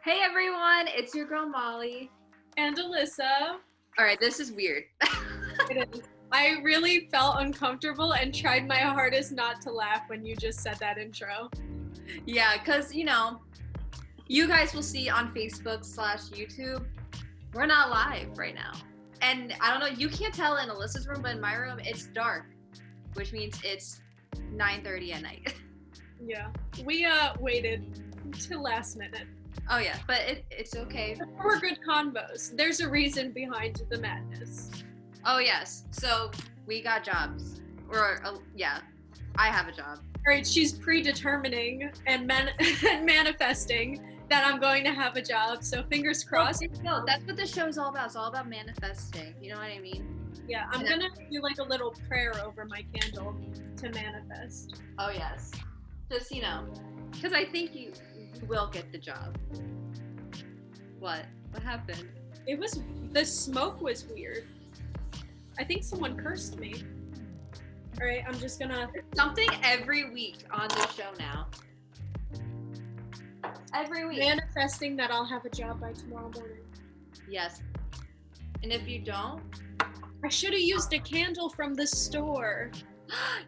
Hey everyone, it's your girl Molly. And Alyssa. Alright, this is weird. It is. I really felt uncomfortable and tried my hardest not to laugh when you just said that intro. Yeah, because, you guys will see on Facebook/YouTube, we're not live right now. And I don't know, you can't tell in Alyssa's room, but in my room, it's dark, which means it's 9:30 at night. Yeah. We waited till last minute. Oh yeah, but it's okay. We're good convos. There's a reason behind the madness. Oh yes, so we got jobs. Yeah, I have a job. Alright, she's predetermining and manifesting that I'm going to have a job, so fingers crossed. No, that's what the show is all about. It's all about manifesting. You know what I mean? Yeah, I'm gonna do like a little prayer over my candle to manifest. Oh yes. Just, because I think you will get the job. What? What happened? The smoke was weird. I think someone cursed me. Alright, I'm just gonna... Something every week on the show now. Every week. Manifesting that I'll have a job by tomorrow morning. Yes. And if you don't? I should have used a candle from the store.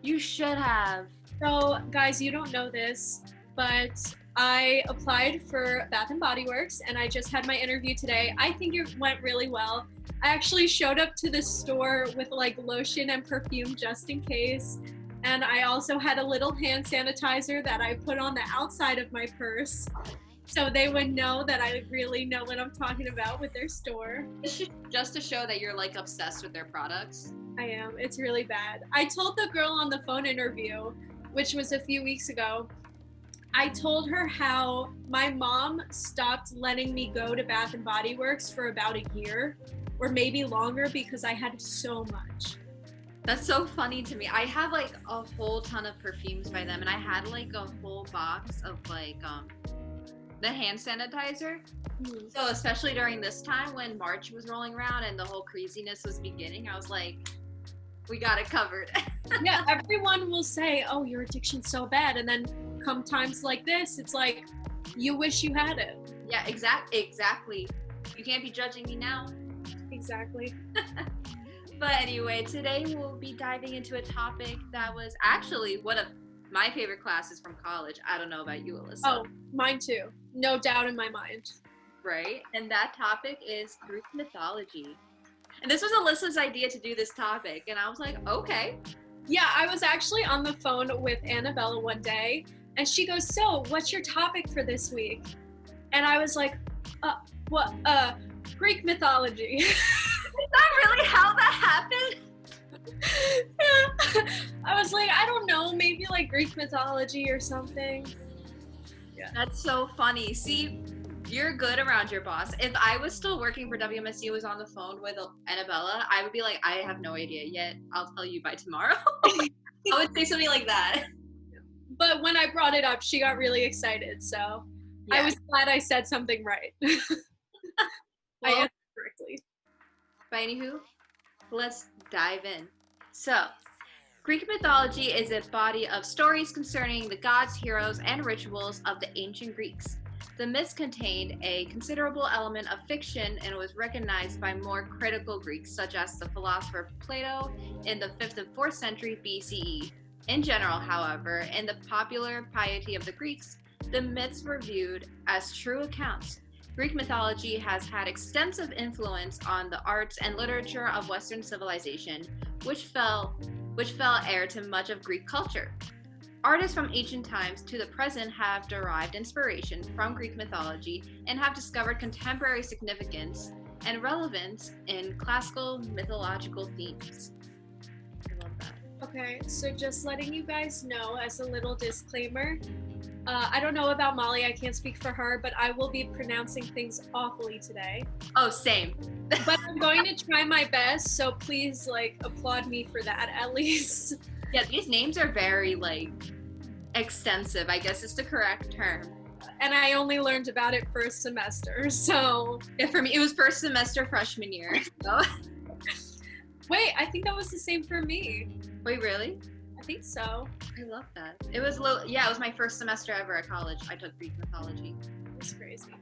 You should have. So, guys, you don't know this, but I applied for Bath & Body Works, and I just had my interview today. I think it went really well. I actually showed up to the store with like lotion and perfume just in case. And I also had a little hand sanitizer that I put on the outside of my purse. So they would know that I really know what I'm talking about with their store. Just to show that you're like obsessed with their products. I am. It's really bad. I told the girl on the phone interview, which was a few weeks ago, I told her how my mom stopped letting me go to Bath & Body Works for about a year or maybe longer because I had so much. That's so funny to me. I have like a whole ton of perfumes by them, and I had like a whole box of like the hand sanitizer. Mm-hmm. So especially during this time when March was rolling around and the whole craziness was beginning, I was like, we got it covered. Yeah, everyone will say, oh, your addiction's so bad. And then come times like this, it's like, you wish you had it. Yeah, exactly. You can't be judging me now. Exactly. But anyway, today we'll be diving into a topic that was actually one of my favorite classes from college. I don't know about you, Alyssa. Oh, mine too. No doubt in my mind. Right? And that topic is Greek mythology. And this was Alyssa's idea to do this topic, and I was like, okay. Yeah, I was actually on the phone with Annabella one day, and she goes, so, what's your topic for this week? And I was like, Greek mythology. Is that really how that happened? Yeah. I was like, I don't know, maybe like Greek mythology or something. Yeah. That's so funny. See, you're good around your boss. If I was still working for WMSU, was on the phone with Annabella, I would be like, I have no idea yet. I'll tell you by tomorrow. I would say something like that. But when I brought it up, she got really excited. So yeah. I was glad I said something right. I answered correctly. But anywho, let's dive in. So, Greek mythology is a body of stories concerning the gods, heroes, and rituals of the ancient Greeks. The myths contained a considerable element of fiction and was recognized by more critical Greeks, such as the philosopher Plato in the 5th and 4th century BCE. In general, however, in the popular piety of the Greeks, the myths were viewed as true accounts. Greek mythology has had extensive influence on the arts and literature of Western civilization, which fell heir to much of Greek culture. Artists from ancient times to the present have derived inspiration from Greek mythology and have discovered contemporary significance and relevance in classical mythological themes. I love that. Okay, so just letting you guys know as a little disclaimer, I don't know about Molly, I can't speak for her, but I will be pronouncing things awfully today. Oh, same. But I'm going to try my best, so please, applaud me for that, at least. Yeah, these names are very, extensive, I guess is the correct term. And I only learned about it first semester, so... Yeah, for me, it was first semester freshman year, so... Wait, I think that was the same for me. Wait, really? I think so. I love that. It was it was my first semester ever at college. I took Greek mythology. It's crazy.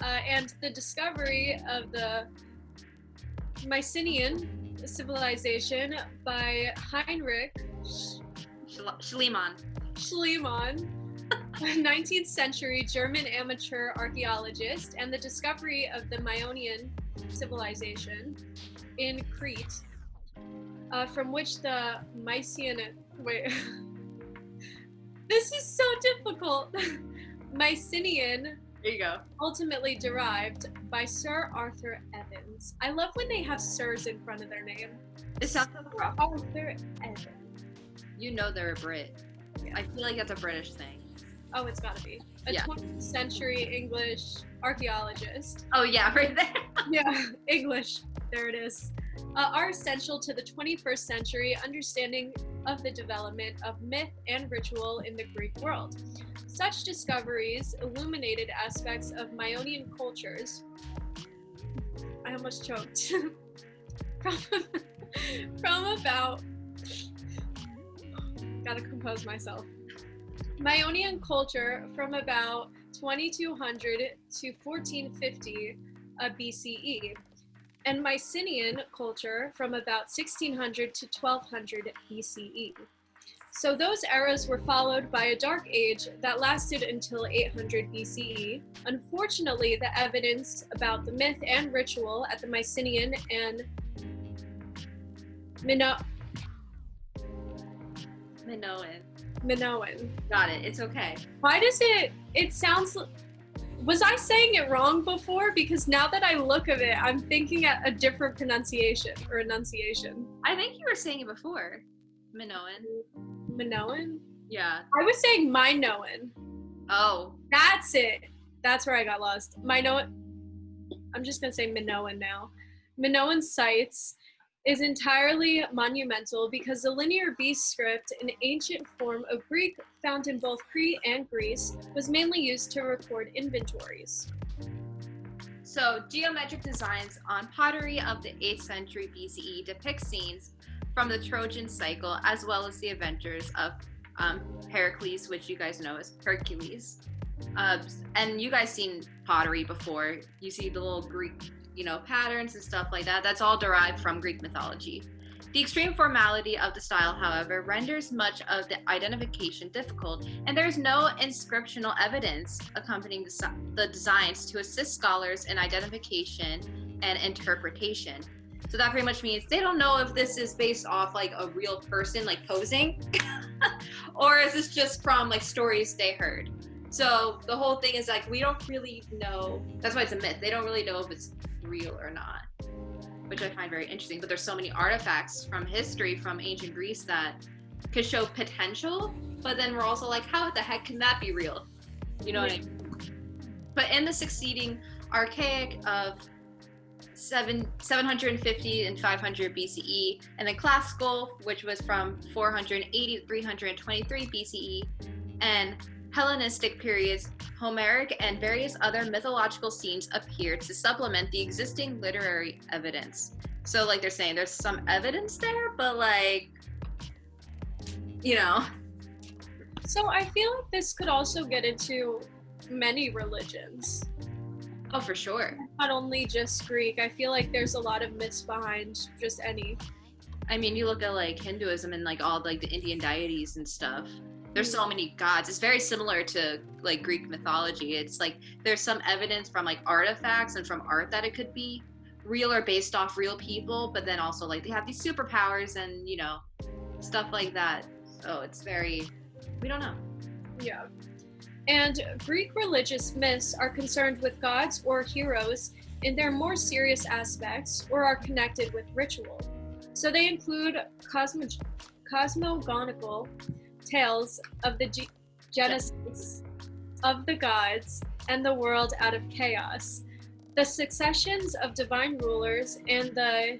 and the discovery of the Mycenaean civilization by Heinrich Schliemann. A 19th century German amateur archaeologist, and the discovery of the Ionian civilization in Crete, from which the Mycenaean, this is so difficult. Mycenaean There you go. ultimately derived by Sir Arthur Evans. I love when they have sirs in front of their name. It sounds so Sir rough. Arthur Evans. You know they're a Brit. Yeah. I feel like that's a British thing. Oh, it's gotta be. A Yeah. 20th century English archaeologist. Oh yeah, right there. Yeah, English. There it is. Are essential to the 21st century understanding of the development of myth and ritual in the Greek world. Such discoveries illuminated aspects of Ionian cultures. I almost choked. from about. Gotta compose myself. Ionian culture from about 2200 to 1450 BCE, and Mycenaean culture from about 1600 to 1200 BCE. So those eras were followed by a dark age that lasted until 800 BCE. Unfortunately, the evidence about the myth and ritual at the Mycenaean and Minoan. Got it. It's okay. Why does it sounds, was I saying it wrong before? Because now that I look at it, I'm thinking at a different pronunciation or enunciation. I think you were saying it before. Minoan. Yeah. Yeah. I was saying Minoan. Oh. That's it. That's where I got lost. Minoan. I'm just going to say Minoan now. Minoan sites is entirely monumental because the linear B script, an ancient form of Greek found in both Crete and Greece, was mainly used to record inventories. So, geometric designs on pottery of the 8th century BCE depict scenes from the Trojan cycle, as well as the adventures of Heracles, which you guys know as Hercules. And you guys seen pottery before. You see the little Greek, patterns and stuff like that. That's all derived from Greek mythology. The extreme formality of the style, however, renders much of the identification difficult, and there's no inscriptional evidence accompanying the designs to assist scholars in identification and interpretation. So that pretty much means they don't know if this is based off like a real person like posing or is this just from like stories they heard. So the whole thing is like we don't really know. That's why it's a myth. They don't really know if it's real or not, which I find very interesting. But there's so many artifacts from history from ancient Greece that could show potential, but then we're also like, how the heck can that be real? You know what I mean? But in the succeeding archaic of 750 and 500 BCE, and then classical, which was from 480 to 323 BCE, and Hellenistic periods, Homeric and various other mythological scenes appear to supplement the existing literary evidence. So like they're saying there's some evidence there, but like, So I feel like this could also get into many religions. Oh, for sure. Not only just Greek. I feel like there's a lot of myths behind just any. I mean, you look at like Hinduism and like all like the Indian deities and stuff. There's so many gods. It's very similar to like Greek mythology. It's like there's some evidence from like artifacts and from art that it could be real or based off real people, but then also like they have these superpowers and stuff like that. So it's very, we don't know. Yeah. And Greek religious myths are concerned with gods or heroes in their more serious aspects or are connected with ritual. So they include cosmogonical tales of the genesis of the gods and the world out of chaos, the successions of divine rulers, and the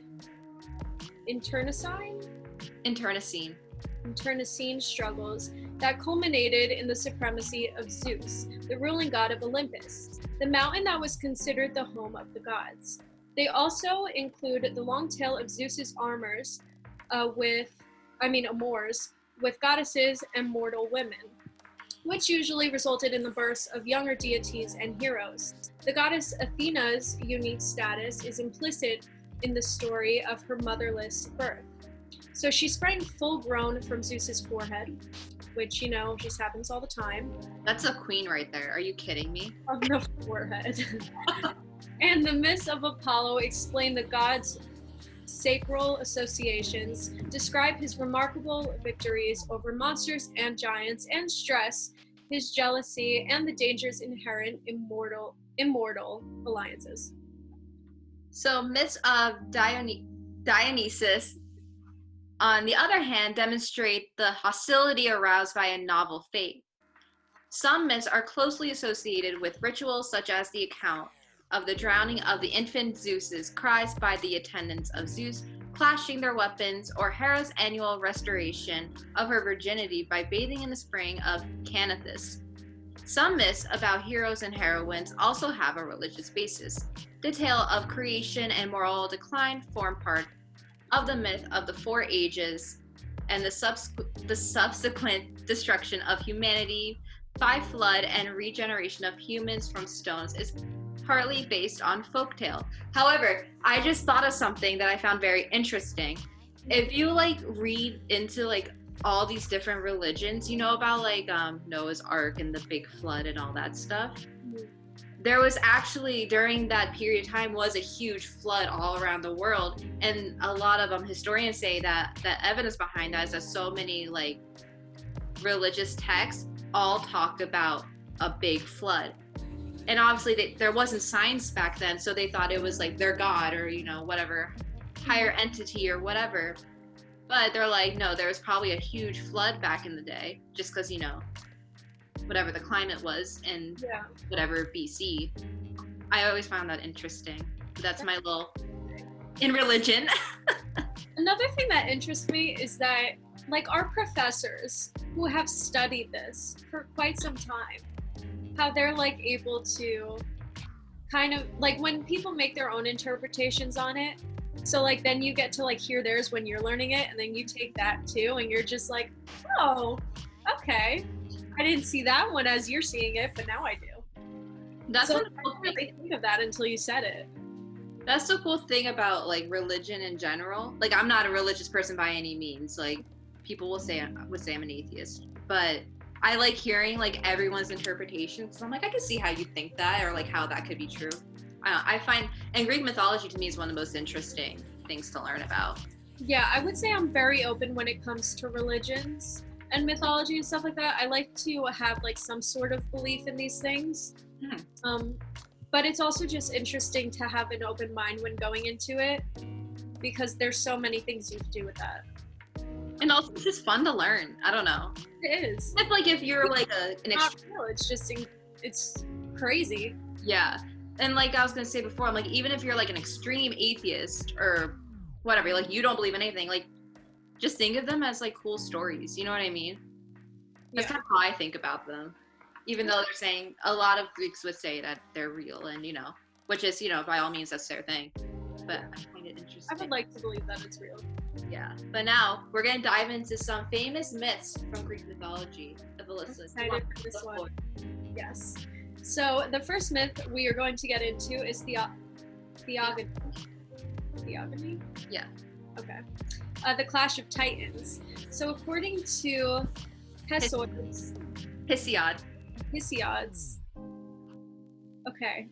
internecine struggles that culminated in the supremacy of Zeus, the ruling god of Olympus, the mountain that was considered the home of the gods. They also include the long tale of Zeus's amours with goddesses and mortal women. which usually resulted in the births of younger deities and heroes. The goddess Athena's unique status is implicit in the story of her motherless birth. So she sprang full grown from Zeus's forehead, which, just happens all the time. That's a queen right there. Are you kidding me? Of the forehead. And the myths of Apollo explain the god's sacral associations, describe his remarkable victories over monsters and giants, and stress his jealousy and the dangers inherent in immortal alliances. So myths of Dionysus, on the other hand, demonstrate the hostility aroused by a novel fate. Some myths are closely associated with rituals, such as the account of the drowning of the infant Zeus's cries by the attendants of Zeus, clashing their weapons, or Hera's annual restoration of her virginity by bathing in the spring of Canathus. Some myths about heroes and heroines also have a religious basis. The tale of creation and moral decline form part of the myth of the four ages and the subsequent destruction of humanity by flood and regeneration of humans from stones is partly based on folktale. However, I just thought of something that I found very interesting. If you read into all these different religions, about Noah's Ark and the big flood and all that stuff. There was actually, during that period of time, was a huge flood all around the world, and a lot of historians say that the evidence behind that is that so many religious texts all talk about a big flood. And obviously there wasn't science back then, so they thought it was their god or whatever higher entity or whatever. But they're no, there was probably a huge flood back in the day, just because whatever the climate was in whatever BC. I always found that interesting. That's my little in religion. Another thing that interests me is that our professors who have studied this for quite some time, how they're able to kind of when people make their own interpretations on it. So then you get to hear theirs when you're learning it, and then you take that too, and you're just oh, okay. I didn't see that one as you're seeing it, but now I do. That's so what I didn't really think of that until you said it. That's the cool thing about religion in general. I'm not a religious person by any means. People would say I'm an atheist, but I like hearing everyone's interpretations. So I'm I can see how you think that, or how that could be true. I find, and Greek mythology to me is one of the most interesting things to learn about. Yeah, I would say I'm very open when it comes to religions and mythology and stuff like that. I like to have some sort of belief in these things. But it's also just interesting to have an open mind when going into it, because there's so many things you can do with that. And also it's just fun to learn. I don't know. It is. It's if you're an extreme. It's just, it's crazy. Yeah. And I was going to say before, I'm even if you're an extreme atheist or whatever, you don't believe in anything, just think of them as cool stories. You know what I mean? That's kind of how I think about them. Even though they're saying, a lot of Greeks would say that they're real and, which is, by all means, that's their thing. But I find it interesting. I would like to believe that it's real. Yeah. But now we're going to dive into some famous myths from Greek mythology. Alyssa, I'm excited for this one. Yes. So the first myth we are going to get into is Theogony. Theogony? Yeah. Okay. The Clash of Titans. So according to Hesiod's. Hesiod's. Okay.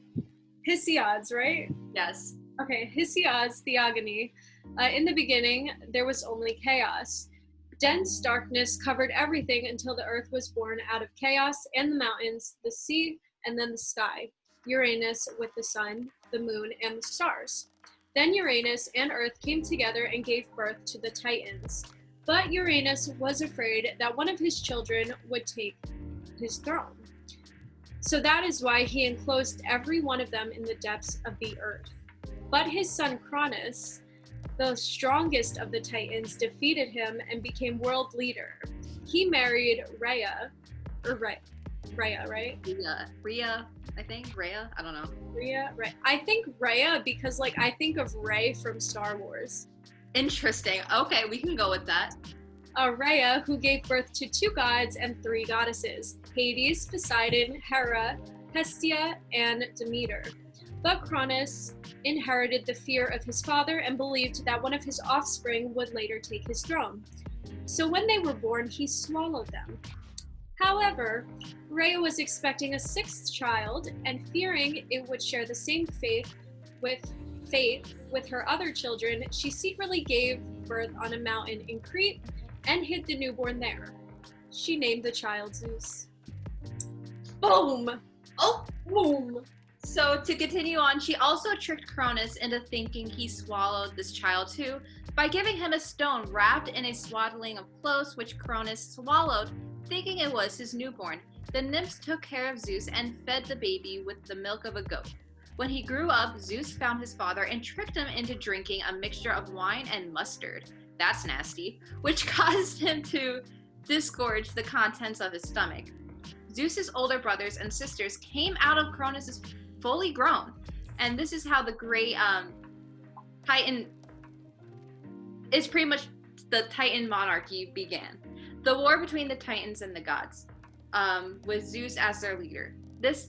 Hesiod's, right? Yes. Okay, Hesiod's Theogony. In the beginning, there was only chaos. Dense darkness covered everything until the earth was born out of chaos, and the mountains, the sea, and then the sky. Uranus with the sun, the moon, and the stars. Then Uranus and Earth came together and gave birth to the Titans. But Uranus was afraid that one of his children would take his throne. So that is why he enclosed every one of them in the depths of the earth. But his son Cronus, the strongest of the Titans, defeated him and became world leader. He married Rhea, right? Rhea, I think. Rhea? I don't know. Rhea, right. I think Rhea because, I think of Rey from Star Wars. Interesting. Okay, we can go with that. Rhea, who gave birth to 2 gods and 3 goddesses. Hades, Poseidon, Hera, Hestia, and Demeter. But Cronus inherited the fear of his father and believed that one of his offspring would later take his throne. So when they were born, he swallowed them. However, Rhea was expecting a sixth child, and fearing it would share the same fate with her other children, she secretly gave birth on a mountain in Crete and hid the newborn there. She named the child Zeus. Boom! Oh! Boom! So to continue on, she also tricked Cronus into thinking he swallowed this child too by giving him a stone wrapped in a swaddling of clothes, which Cronus swallowed, thinking it was his newborn. The nymphs took care of Zeus and fed the baby with the milk of a goat. When he grew up, Zeus found his father and tricked him into drinking a mixture of wine and mustard. That's nasty, which caused him to disgorge the contents of his stomach. Zeus's older brothers and sisters came out of Cronus fully grown, and this is how the great Titan is pretty much the Titan monarchy began. The war between the Titans and the gods, with Zeus as their leader. This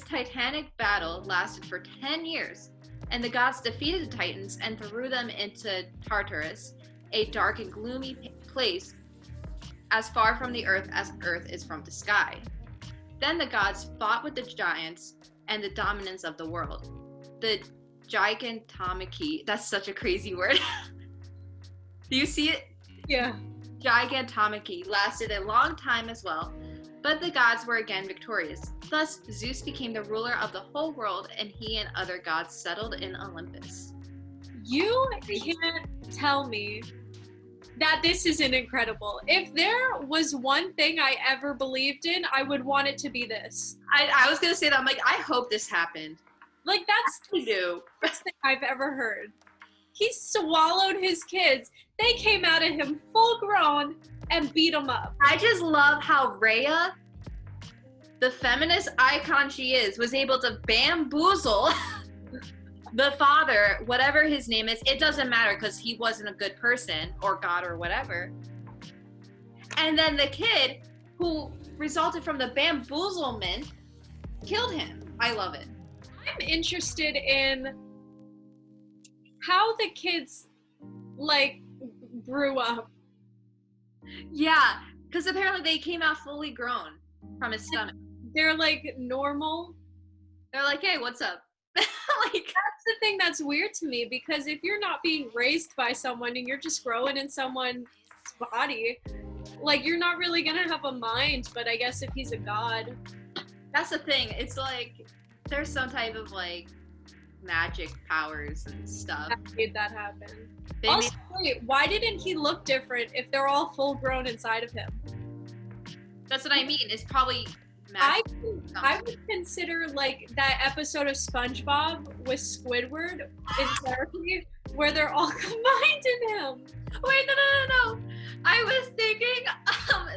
titanic battle lasted for 10 years, and the gods defeated the Titans and threw them into Tartarus, a dark and gloomy place as far from the earth as earth is from the sky. Then the gods fought with the giants and the dominance of the world. The Gigantomachy, that's such a crazy word. Do you see it? Yeah. Gigantomachy lasted a long time as well, but the gods were again victorious. Thus, Zeus became the ruler of the whole world, and he and other gods settled in Olympus. You can't tell me that this isn't incredible. If there was one thing I ever believed in, I would want it to be this. I was gonna say that. I'm like, I hope this happened. Like, that's the best thing I've ever heard. He swallowed his kids. They came out of him full grown and beat him up. I just love how Rhea, the feminist icon she is, was able to bamboozle the father, whatever his name is. It doesn't matter because he wasn't a good person or God or whatever. And then the kid, who resulted from the bamboozlement, killed him. I love it. I'm interested in how the kids, like, grew up. Yeah, because apparently they came out fully grown from his stomach. They're, like, normal. They're like, hey, what's up? Like, that's the thing that's weird to me, because if you're not being raised by someone and you're just growing in someone's body, like, you're not really gonna have a mind. But I guess if he's a god, that's the thing. It's like there's some type of like magic powers and stuff that made that happen. Also, wait, why didn't he look different if they're all full grown inside of him? That's what I mean. It's probably magic. I would consider like that episode of SpongeBob with Squidward in therapy where they're all combined in him. Wait, no. I was thinking,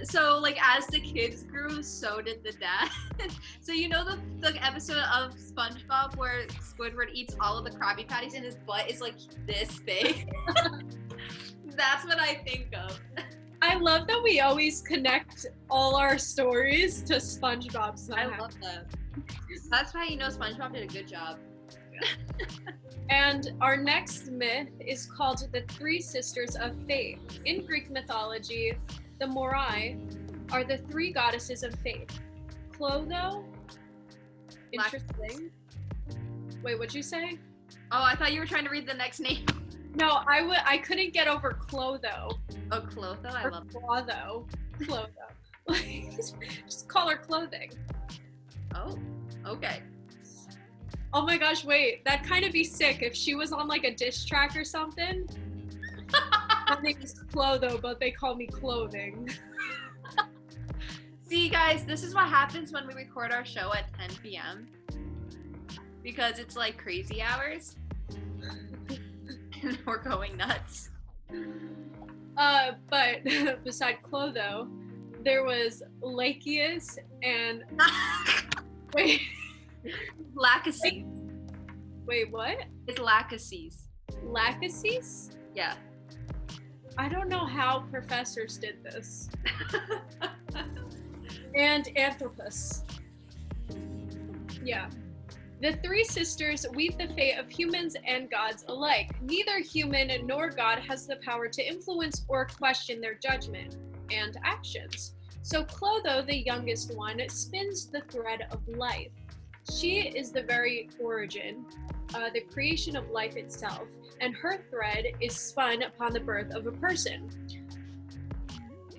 so like as the kids grew, so did the dad. So you know the episode of SpongeBob where Squidward eats all of the Krabby Patties and his butt is like this big? That's what I think of. I love that we always connect all our stories to SpongeBob somehow. I love that. That's why you know SpongeBob did a good job. And our next myth is called the Three Sisters of Faith. In Greek mythology, the Moirai are the three goddesses of faith. Clotho? Interesting. Wait, what'd you say? Oh, I thought you were trying to read the next name. No, I couldn't get over Clotho. Oh, Clotho? I love Clotho. Clotho. Just call her clothing. Oh, okay. Oh my gosh, wait. That'd kind of be sick if she was on like a diss track or something. My name is Clotho, but they call me Clothing. See, guys, this is what happens when we record our show at 10 p.m. Because it's like crazy hours. And we're going nuts. But beside Clotho, there was Lacheus and wait. Lachesis. Wait, what? It's Lachesis. Lachesis? Yeah. I don't know how professors did this. and Anthropus. Yeah. The three sisters weave the fate of humans and gods alike. Neither human nor god has the power to influence or question their judgment and actions. So Clotho, the youngest one, spins the thread of life. She is the very origin, the creation of life itself, and her thread is spun upon the birth of a person.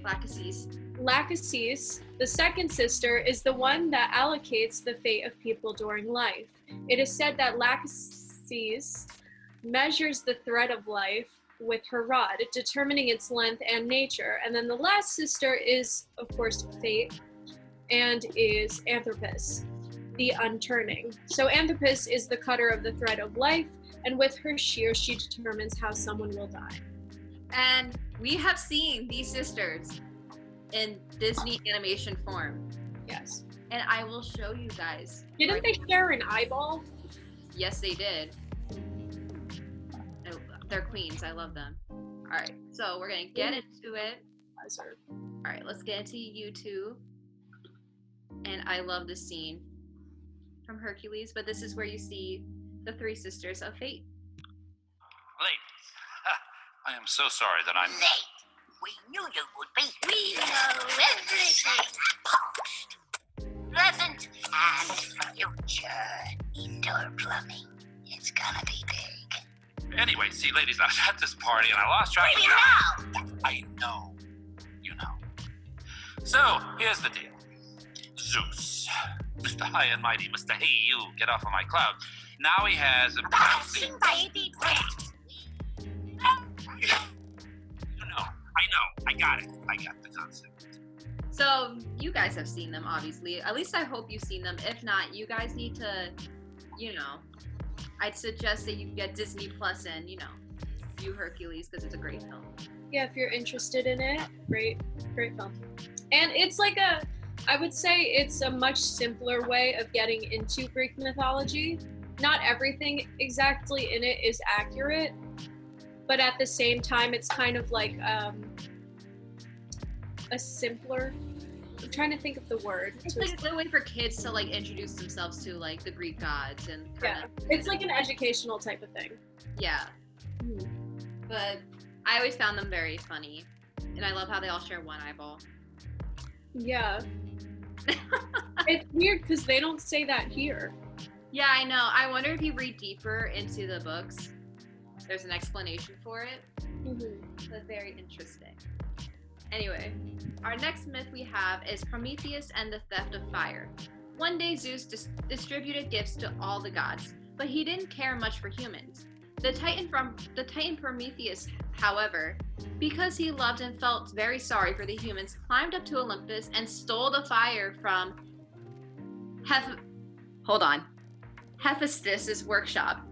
Lachesis, the second sister, is the one that allocates the fate of people during life. It is said that Lachesis measures the thread of life with her rod, determining its length and nature. And then the last sister is, of course, Fate, and is Anthropus, the unturning. So Anthropus is the cutter of the thread of life, and with her shears, she determines how someone will die. And we have seen these sisters in Disney animation form. Yes. And I will show you guys. Didn't they share an eyeball? Yes, they did. Oh, they're queens. I love them. All right, so we're going to get into it. All right, let's get into YouTube. And I love this scene from Hercules, but this is where you see the three sisters of fate. Ladies, I am so sorry that I'm late. We knew you would be. We know everything. Past, present, and future. Indoor plumbing. It's gonna be big. Anyway, see, ladies, I was at this party and I lost track of Now. I know. You know. So, here's the deal. Zeus, Mr. High and Mighty, Mr. Hey You, get off of my cloud. Now he has a Bouncing baby breath. I got it. I got the concept. So you guys have seen them, obviously. At least I hope you've seen them. If not, you guys need to, I'd suggest that you get Disney Plus and, view Hercules because it's a great film. Yeah, if you're interested in it, great film. And it's like I would say it's a much simpler way of getting into Greek mythology. Not everything exactly in it is accurate, but at the same time, it's kind of like a simpler. I'm trying to think of the word. It's like a good way for kids to introduce themselves to the Greek gods and it's like an educational type of thing. Yeah. But I always found them very funny, and I love how they all share one eyeball. Yeah. It's weird because they don't say that here. Yeah, I know. I wonder if you read deeper into the books, there's an explanation for it. That's very interesting. Anyway, our next myth we have is Prometheus and the theft of fire. One day Zeus distributed gifts to all the gods, but he didn't care much for humans. The Titan Prometheus, however, because he loved and felt very sorry for the humans, climbed up to Olympus and stole the fire from Hephaestus' workshop,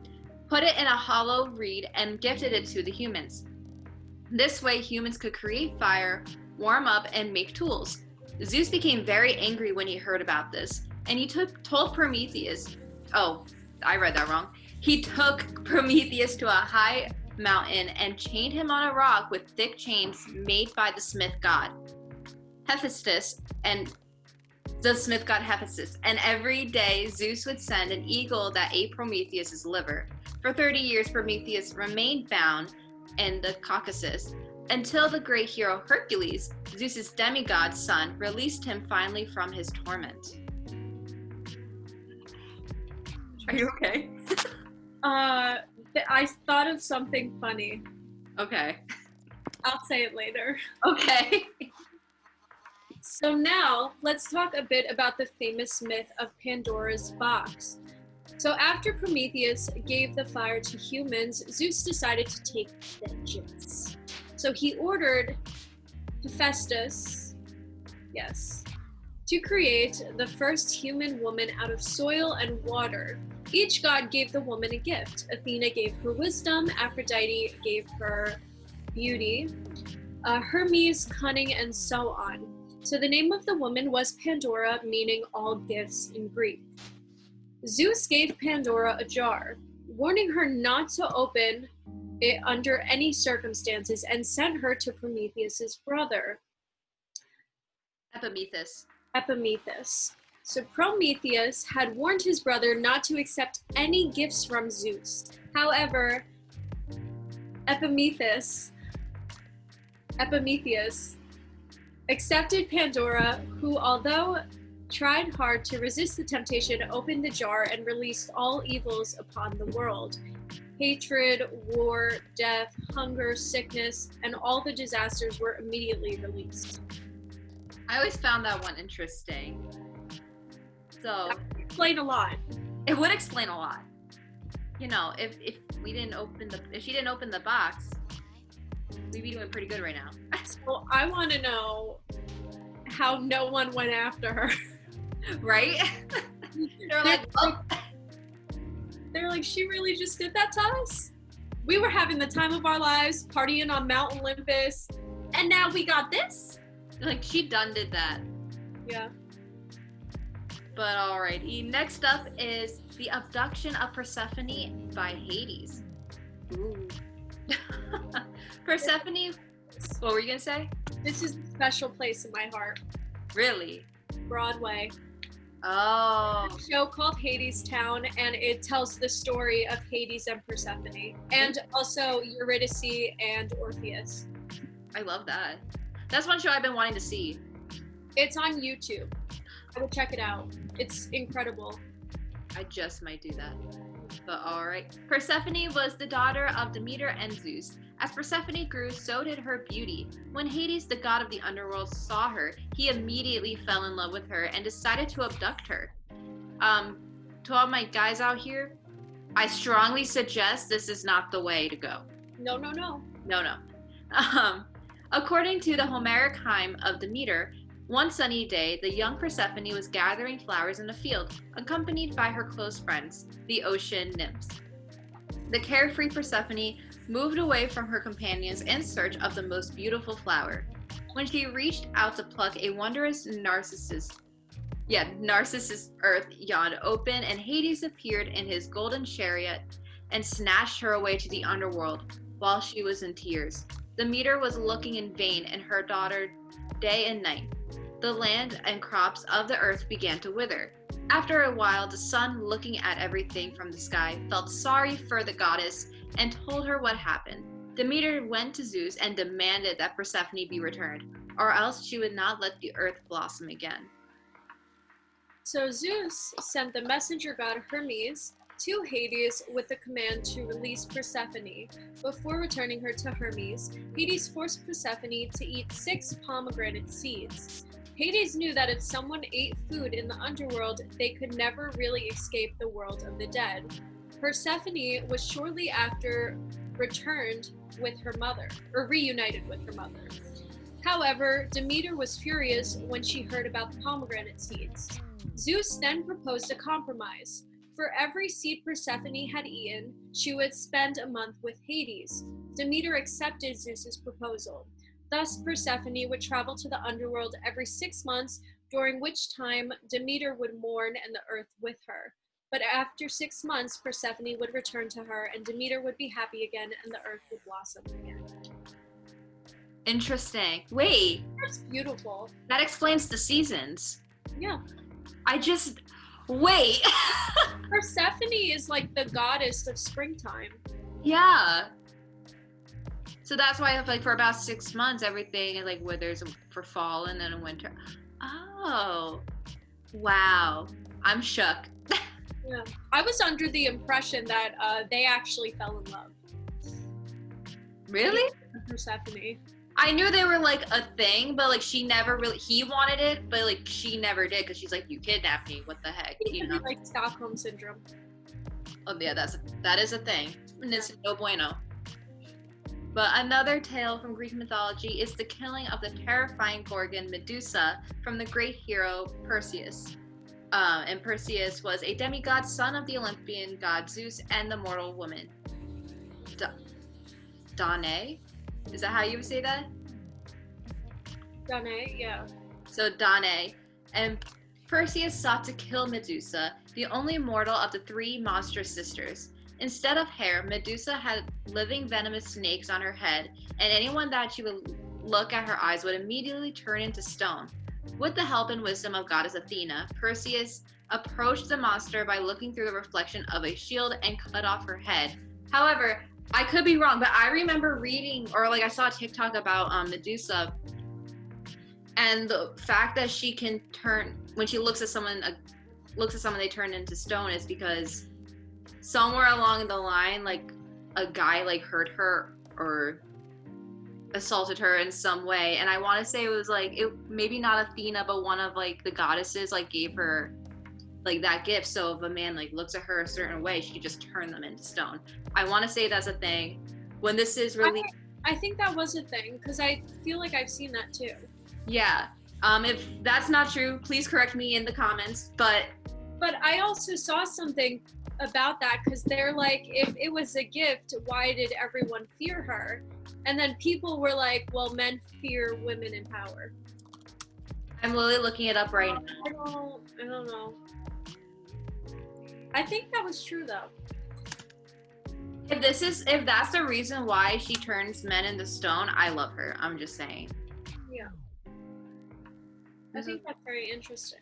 put it in a hollow reed, and gifted it to the humans. This way, humans could create fire, warm up, and make tools. Zeus became very angry when he heard about this, and he told Prometheus, I read that wrong. He took Prometheus to a high mountain and chained him on a rock with thick chains made by the smith god Hephaestus, and every day Zeus would send an eagle that ate Prometheus's liver. For 30 years, Prometheus remained bound in the Caucasus until the great hero Hercules, Zeus's demigod son, released him finally from his torment. Are you okay? I thought of something funny. Okay. I'll say it later. Okay. So now, let's talk a bit about the famous myth of Pandora's box. So after Prometheus gave the fire to humans, Zeus decided to take vengeance. So he ordered Hephaestus, to create the first human woman out of soil and water. Each god gave the woman a gift. Athena gave her wisdom, Aphrodite gave her beauty, Hermes cunning, and so on. So the name of the woman was Pandora, meaning all gifts in Greek. Zeus gave Pandora a jar, warning her not to open it under any circumstances, and sent her to Prometheus's brother. Epimetheus. Epimetheus. So Prometheus had warned his brother not to accept any gifts from Zeus. However, Epimetheus accepted Pandora, who, although tried hard to resist the temptation, opened the jar and released all evils upon the world. Hatred, war, death, hunger, sickness, and all the disasters were immediately released. I always found that one interesting. So That would explain a lot. it would explain a lot. You know, if she didn't open the box, we'd be doing pretty good right now. So I want to know how no one went after her. Right? They're like, oh. They're like, she really just did that to us? We were having the time of our lives, partying on Mount Olympus, and now we got this? Like, she done did that. Yeah. But alrighty, next up is the abduction of Persephone by Hades. Ooh. Persephone, what were you gonna say? This is a special place in my heart. Really? Broadway. Oh. A show called Hades Town, and it tells the story of Hades and Persephone, and also Eurydice and Orpheus. I love that. That's one show I've been wanting to see. It's on YouTube. I would check it out. It's incredible. I just might do that. But alright. Persephone was the daughter of Demeter and Zeus. As Persephone grew, so did her beauty. When Hades, the god of the underworld, saw her, he immediately fell in love with her and decided to abduct her. To all my guys out here, I strongly suggest this is not the way to go. No. No. According to the Homeric hymn of Demeter, one sunny day, the young Persephone was gathering flowers in a field, accompanied by her close friends, the ocean nymphs. The carefree Persephone moved away from her companions in search of the most beautiful flower. When she reached out to pluck, a wondrous Narcissus earth yawned open, and Hades appeared in his golden chariot and snatched her away to the underworld while she was in tears. Demeter was looking in vain, and her daughter day and night. The land and crops of the earth began to wither. After a while, the sun, looking at everything from the sky, felt sorry for the goddess and told her what happened. Demeter went to Zeus and demanded that Persephone be returned, or else she would not let the earth blossom again. So Zeus sent the messenger god Hermes to Hades with the command to release Persephone. Before returning her to Hermes, Hades forced Persephone to eat 6 pomegranate seeds. Hades knew that if someone ate food in the underworld, they could never really escape the world of the dead. Persephone was shortly after reunited with her mother. However, Demeter was furious when she heard about the pomegranate seeds. Zeus then proposed a compromise. For every seed Persephone had eaten, she would spend a month with Hades. Demeter accepted Zeus's proposal. Thus, Persephone would travel to the underworld every 6 months, during which time Demeter would mourn and the earth with her. But after 6 months, Persephone would return to her, and Demeter would be happy again, and the earth would blossom again. Interesting. Wait. That's beautiful. That explains the seasons. Yeah. Wait. Persephone is like the goddess of springtime. Yeah. So that's why for about 6 months, everything is withers for fall and then in winter. Oh. Wow. I'm shook. Yeah. I was under the impression that they actually fell in love. Really? Persephone. I knew they were a thing, but she never really, he wanted it, but she never did, because she's you kidnapped me, what the heck, It could be Stockholm syndrome. Oh yeah, that is a thing, and it's no bueno. But another tale from Greek mythology is the killing of the terrifying Gorgon Medusa from the great hero Perseus. And Perseus was a demigod, son of the Olympian god Zeus and the mortal woman Diony. Is that how you would say that? Diony, yeah. So Diony. And Perseus sought to kill Medusa, the only mortal of the 3 monstrous sisters. Instead of hair, Medusa had living venomous snakes on her head, and anyone that she would look at her eyes would immediately turn into stone. With the help and wisdom of goddess Athena, Perseus approached the monster by looking through the reflection of a shield and cut off her head. However, I could be wrong, but I remember reading, or like I saw a TikTok about Medusa, and the fact that she can turn, when she looks at someone, they turn into stone, is because somewhere along the line, like a guy like hurt her or assaulted her in some way, and I want to say it was like, it maybe not Athena, but one of like the goddesses like gave her like that gift. So if a man like looks at her a certain way, she could just turn them into stone. I want to say that's a thing. When this is released, I think that was a thing, because I feel like I've seen that too. yeah. If that's not true, please correct me in the comments. But I also saw something about that, because they're like, if it was a gift, why did everyone fear her? And then people were like, well, men fear women in power. I'm literally looking it up right now. I don't know. I think that was true though. If that's the reason why she turns men into stone, I love her. I'm just saying. Yeah. I think that's very interesting.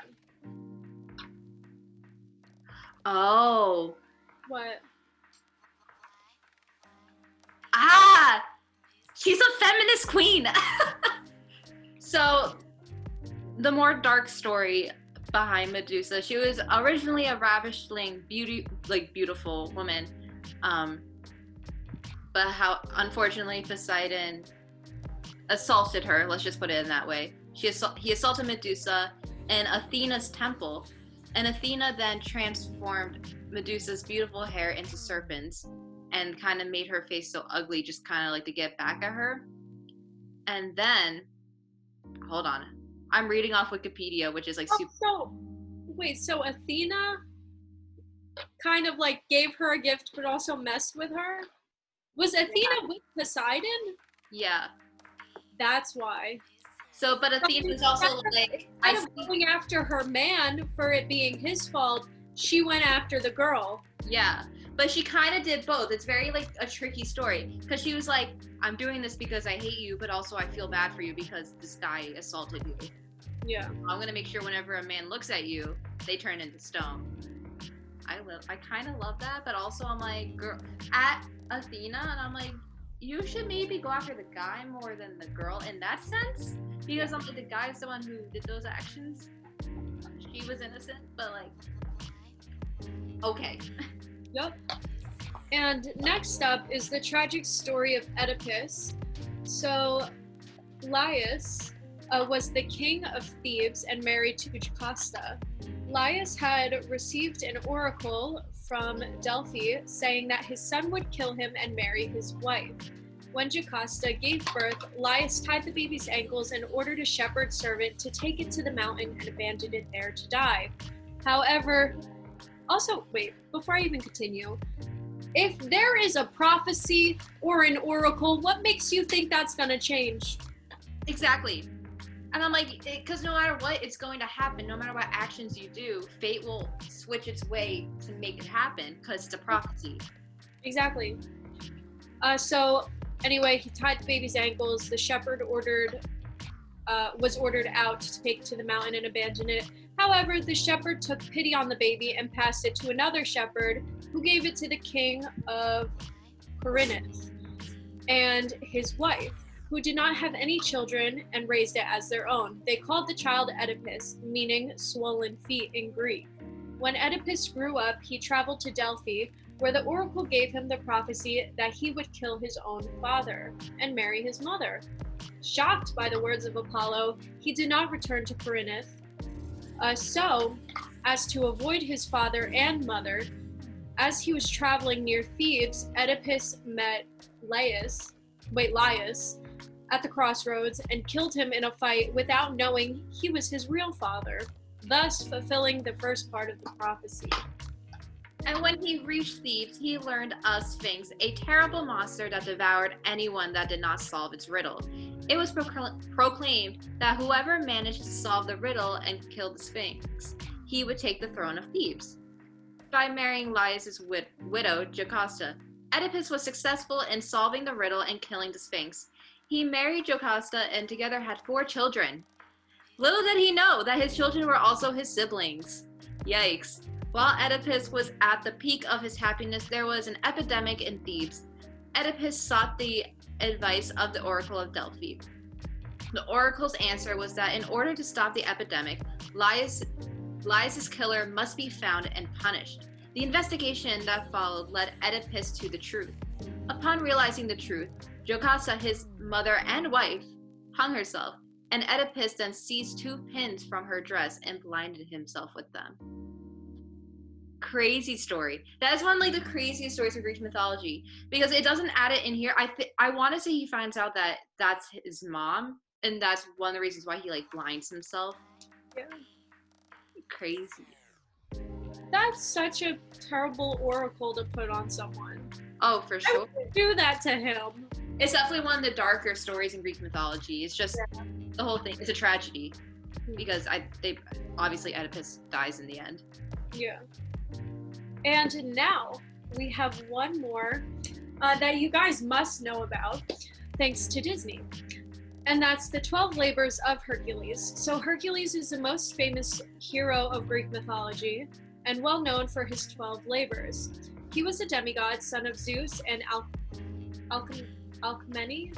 Oh. What? Ah! She's a feminist queen. So, the more dark story behind Medusa, she was originally a ravishing, beautiful woman. But how, unfortunately, Poseidon assaulted her. Let's just put it in that way. He assaulted Medusa in Athena's temple, and Athena then transformed Medusa's beautiful hair into serpents and kind of made her face so ugly, just kind of like to get back at her. And then, hold on, I'm reading off Wikipedia, which is like super. So Athena kind of like gave her a gift, but also messed with her? Was Athena with Poseidon? Yeah. That's why. So, but Athena was also like, instead of going after her man for it being his fault, she went after the girl. Yeah, but she kind of did both. It's very like a tricky story, because she was like, I'm doing this because I hate you, but also I feel bad for you because this guy assaulted you. Yeah. I'm gonna make sure whenever a man looks at you, they turn into stone. I kind of love that, but also I'm like, girl, at Athena, and I'm like, you should maybe go after the guy more than the girl in that sense, because I'm like, the guy's the one who did those actions. She was innocent, but like, okay. Yep. And next up is the tragic story of Oedipus. So, Laius was the king of Thebes and married to Jocasta. Laius had received an oracle from Delphi saying that his son would kill him and marry his wife. When Jocasta gave birth, Laius tied the baby's ankles and ordered a shepherd servant to take it to the mountain and abandon it there to die. However, also, wait, before I even continue, if there is a prophecy or an oracle, what makes you think that's gonna change? Exactly. And I'm like, because no matter what, it's going to happen. No matter what actions you do, fate will switch its way to make it happen, because it's a prophecy. Exactly. So anyway, he tied the baby's ankles. The shepherd was ordered out to take it to the mountain and abandon it. However, the shepherd took pity on the baby and passed it to another shepherd, who gave it to the king of Corinth and his wife, who did not have any children and raised it as their own. They called the child Oedipus, meaning swollen feet in Greek. When Oedipus grew up, he traveled to Delphi, where the oracle gave him the prophecy that he would kill his own father and marry his mother. Shocked by the words of Apollo, he did not return to Corinth. So, as to avoid his father and mother, as he was traveling near Thebes, Oedipus met Laius at the crossroads and killed him in a fight without knowing he was his real father, thus fulfilling the first part of the prophecy. And when he reached Thebes, he learned a sphinx, a terrible monster that devoured anyone that did not solve its riddle. It was proclaimed that whoever managed to solve the riddle and kill the sphinx, he would take the throne of Thebes. By marrying Laius' widow, Jocasta, Oedipus was successful in solving the riddle and killing the sphinx. He married Jocasta and together had 4 children. Little did he know that his children were also his siblings. Yikes. While Oedipus was at the peak of his happiness, there was an epidemic in Thebes. Oedipus sought the advice of the Oracle of Delphi. The oracle's answer was that in order to stop the epidemic, Laius' killer must be found and punished. The investigation that followed led Oedipus to the truth. Upon realizing the truth, Jocasta, his mother and wife, hung herself, and Oedipus then seized 2 pins from her dress and blinded himself with them. Crazy story. That is one of like the craziest stories of Greek mythology because it doesn't add it in here. I want to say he finds out that that's his mom, and that's one of the reasons why he like blinds himself. Yeah. Crazy. That's such a terrible oracle to put on someone. Oh, for I sure. wouldn't do that to him. It's definitely one of the darker stories in Greek mythology. It's just the whole thing. It's a tragedy because they obviously Oedipus dies in the end. Yeah. And now we have one more that you guys must know about, thanks to Disney. And that's the 12 labors of Hercules. So Hercules is the most famous hero of Greek mythology and well known for his 12 labors. He was a demigod, son of Zeus and Alcmene? Okay. Alcmene,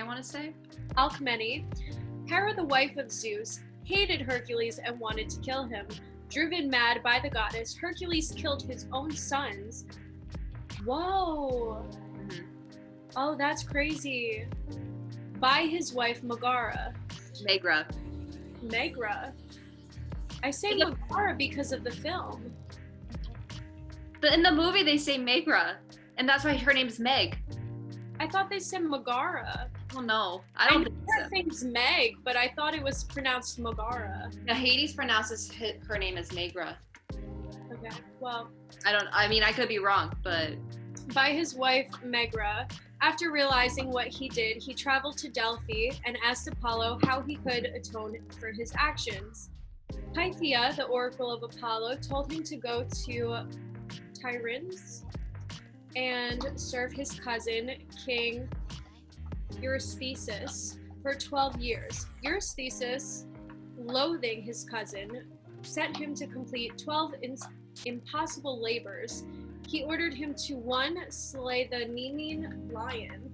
I want to say. Alcmene. Hera, the wife of Zeus, hated Hercules and wanted to kill him. Driven mad by the goddess, Hercules killed his own sons. Whoa. Mm-hmm. Oh, that's crazy. By his wife, Megara. Megra. I say Megara because of the film. In the movie, they say Megra, and that's why her name's Meg. I thought they said Megara. Oh no, I don't know think her name's Meg, but I thought it was pronounced Megara. so. Hades pronounces her name as Megra. Okay, well. I could be wrong, but. By his wife, Megra. After realizing what he did, he traveled to Delphi and asked Apollo how he could atone for his actions. Pythia, the oracle of Apollo, told him to go to Tiryns and serve his cousin, King Eurystheus, for 12 years. Eurystheus, loathing his cousin, set him to complete 12 impossible labors. He ordered him to 1. Slay the Nemean lion,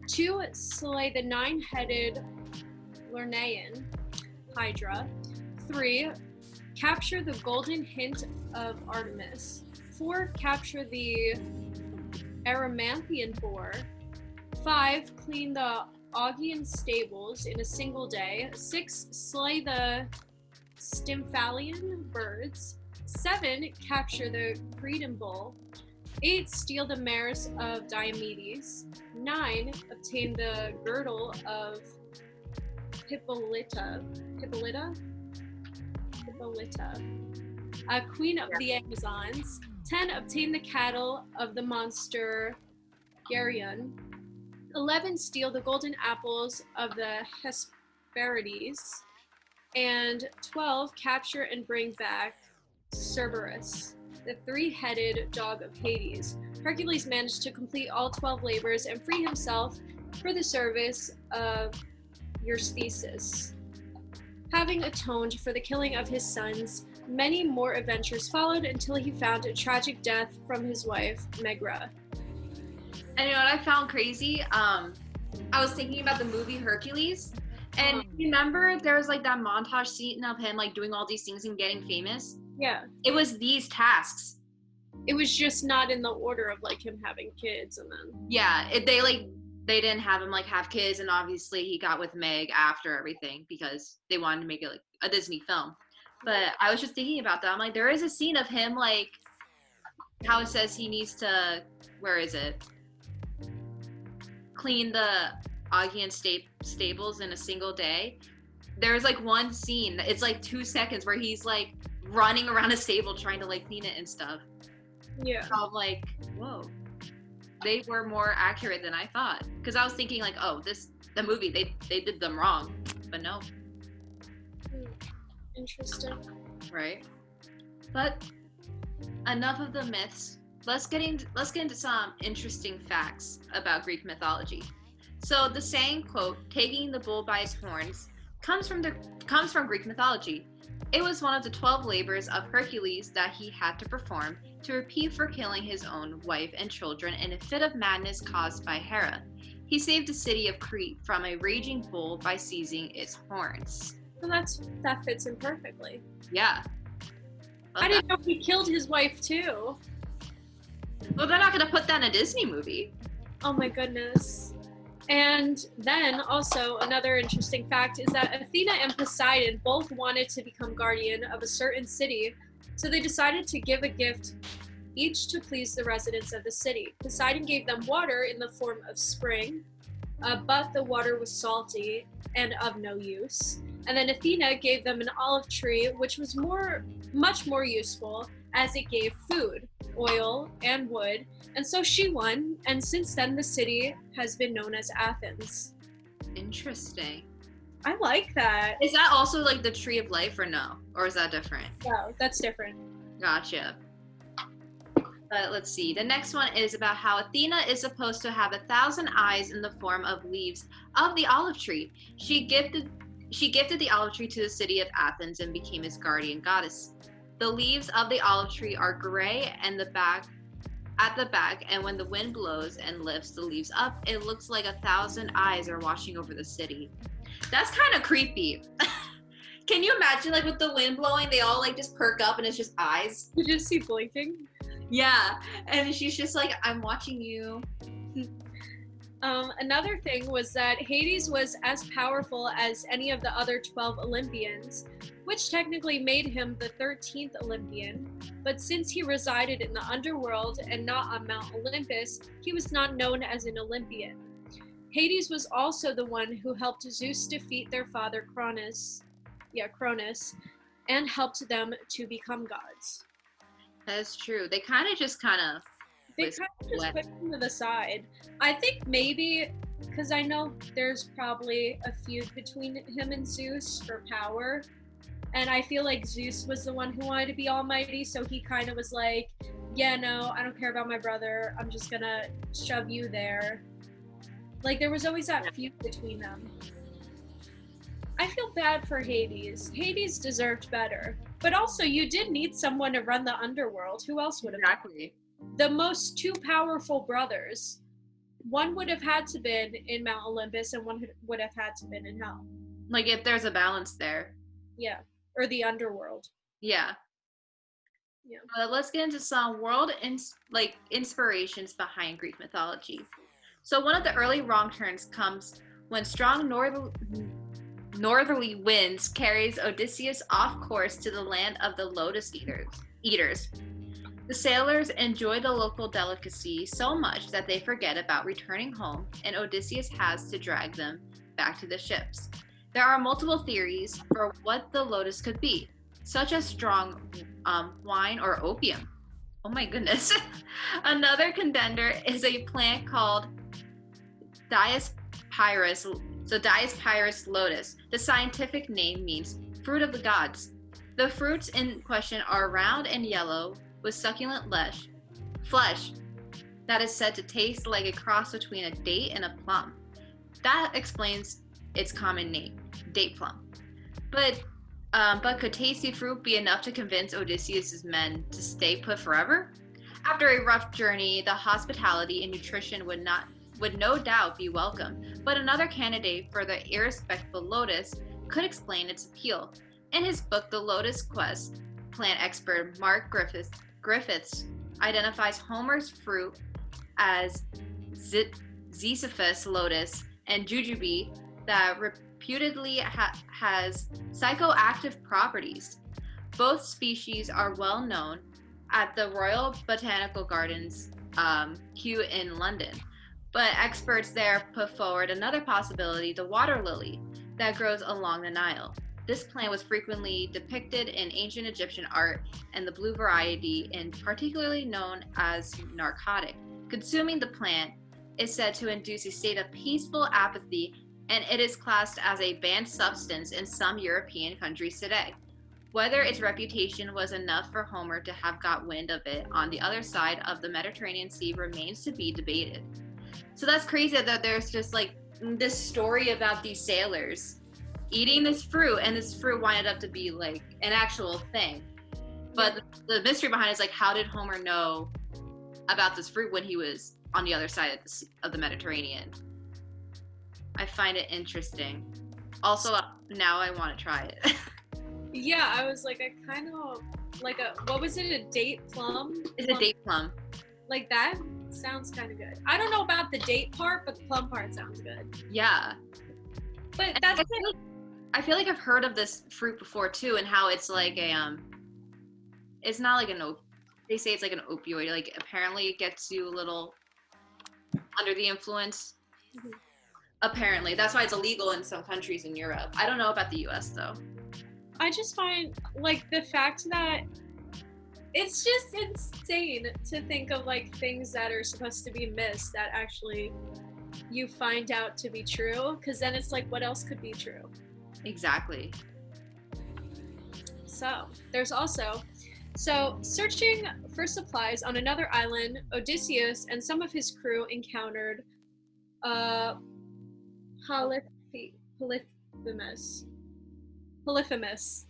2. Slay the 9-headed Lernaean hydra, 3. Capture the golden hint of Artemis, 4. Capture the Erymanthian boar, 5. Clean the Augean stables in a single day, 6. Slay the Stymphalian birds, 7. Capture the Cretan bull, 8. Steal the mares of Diomedes, 9. Obtain the girdle of Hippolyta, queen of the Amazons, 10. Obtain the cattle of the monster Geryon, 11. Steal the golden apples of the Hesperides, and 12. Capture and bring back Cerberus, the 3-headed dog of Hades. Hercules managed to complete all 12 labors and free himself for the service of Eurystheus. Having atoned for the killing of his sons, many more adventures followed until he found a tragic death from his wife, Megra. And you know what I found crazy? I was thinking about the movie Hercules, and remember there was like that montage scene of him like doing all these things and getting famous? Yeah. It was these tasks. It was just not in the order of like him having kids and then. Yeah, they didn't have him like have kids, and obviously he got with Meg after everything because they wanted to make it like a Disney film. But I was just thinking about that. I'm like, there is a scene of him like how it says he needs to, where is it? Clean the Augean stables in a single day. There's like one scene, it's like 2 seconds where he's like running around a stable trying to like clean it and stuff. Yeah. So I'm like, whoa. They were more accurate than I thought. Because I was thinking like, oh, the movie, they did them wrong. But no. Interesting. Right? But enough of the myths. Let's get into some interesting facts about Greek mythology. So the saying, quote, taking the bull by its horns, comes from Greek mythology. It was one of the 12 labors of Hercules that he had to perform to repay for killing his own wife and children in a fit of madness caused by Hera. He saved the city of Crete from a raging bull by seizing its horns. Well, that fits in perfectly. Yeah. I didn't know he killed his wife too. Well, they're not going to put that in a Disney movie. Oh my goodness. And then also another interesting fact is that Athena and Poseidon both wanted to become guardian of a certain city, so they decided to give a gift each to please the residents of the city. Poseidon gave them water in the form of spring, but the water was salty and of no use. And then Athena gave them an olive tree, which was much more useful as it gave food, oil, and wood. And so she won, and since then the city has been known as Athens. Interesting. I like that. Is that also like the tree of life or no? Or is that different? No, that's different. Gotcha. But let's see. The next one is about how Athena is supposed to have 1,000 eyes in the form of leaves of the olive tree. She gifted the olive tree to the city of Athens and became its guardian goddess. The leaves of the olive tree are gray and at the back, and when the wind blows and lifts the leaves up, it looks like 1,000 eyes are watching over the city. That's kind of creepy. Can you imagine, like, with the wind blowing, they all like just perk up and it's just eyes? Did you see blinking? Yeah, and she's just like, I'm watching you. Another thing was that Hades was as powerful as any of the other 12 Olympians, which technically made him the 13th Olympian. But since he resided in the underworld and not on Mount Olympus, he was not known as an Olympian. Hades was also the one who helped Zeus defeat their father Cronus, and helped them to become gods. That's true. They kind of just They kind of just put him to the side. I think maybe, because I know there's probably a feud between him and Zeus for power, and I feel like Zeus was the one who wanted to be almighty, so he kind of was like, yeah, no, I don't care about my brother, I'm just gonna shove you there. Like, there was always that feud between them. I feel bad for Hades. Hades deserved better. But also, you did need someone to run the underworld. Who else would have? Exactly. The most two powerful brothers. One would have had to been in Mount Olympus, and one would have had to been in Hell. Like, if there's a balance there. Yeah, or the underworld. Yeah. Let's get into some world inspirations behind Greek mythology. So one of the early wrong turns comes when strong northerly winds carries Odysseus off course to the land of the lotus eaters. The sailors enjoy the local delicacy so much that they forget about returning home, and Odysseus has to drag them back to the ships. There are multiple theories for what the lotus could be, such as strong wine or opium. Oh my goodness. Another contender is a plant called Diospyros. So Diospyros lotus. The scientific name means fruit of the gods. The fruits in question are round and yellow with succulent flesh that is said to taste like a cross between a date and a plum. That explains its common name, date plum. But could tasty fruit be enough to convince Odysseus' men to stay put forever? After a rough journey, the hospitality and nutrition would no doubt be welcome, but another candidate for the irrespectable lotus could explain its appeal. In his book, The Lotus Quest, plant expert Mark Griffiths identifies Homer's fruit as Ziziphus lotus and jujube that reputedly has psychoactive properties. Both species are well known at the Royal Botanical Gardens, Kew in London. But experts there put forward another possibility, the water lily, that grows along the Nile. This plant was frequently depicted in ancient Egyptian art, and the blue variety is particularly known as narcotic. Consuming the plant is said to induce a state of peaceful apathy, and it is classed as a banned substance in some European countries today. Whether its reputation was enough for Homer to have got wind of it on the other side of the Mediterranean Sea remains to be debated. So that's crazy that there's just like this story about these sailors eating this fruit, and this fruit winded up to be like an actual thing. But the mystery behind it is like, how did Homer know about this fruit when he was on the other side of the Mediterranean? I find it interesting. Also, now I want to try it. Yeah, I was like, I kind of like what was it? A date plum? It's a date plum. Like that sounds kind of good. I don't know about the date part, but the plum part sounds good. Yeah. But that's I feel like I've heard of this fruit before too, and how it's like a it's not like they say it's like an opioid. Like apparently it gets you a little under the influence. Mm-hmm. Apparently that's why it's illegal in some countries in Europe. I don't know about the US though. I just find like the fact that it's just insane to think of like things that are supposed to be myths that actually you find out to be true, because then it's like, what else could be true? Exactly. So there's also searching for supplies on another island, Odysseus and some of his crew encountered Polyphemus,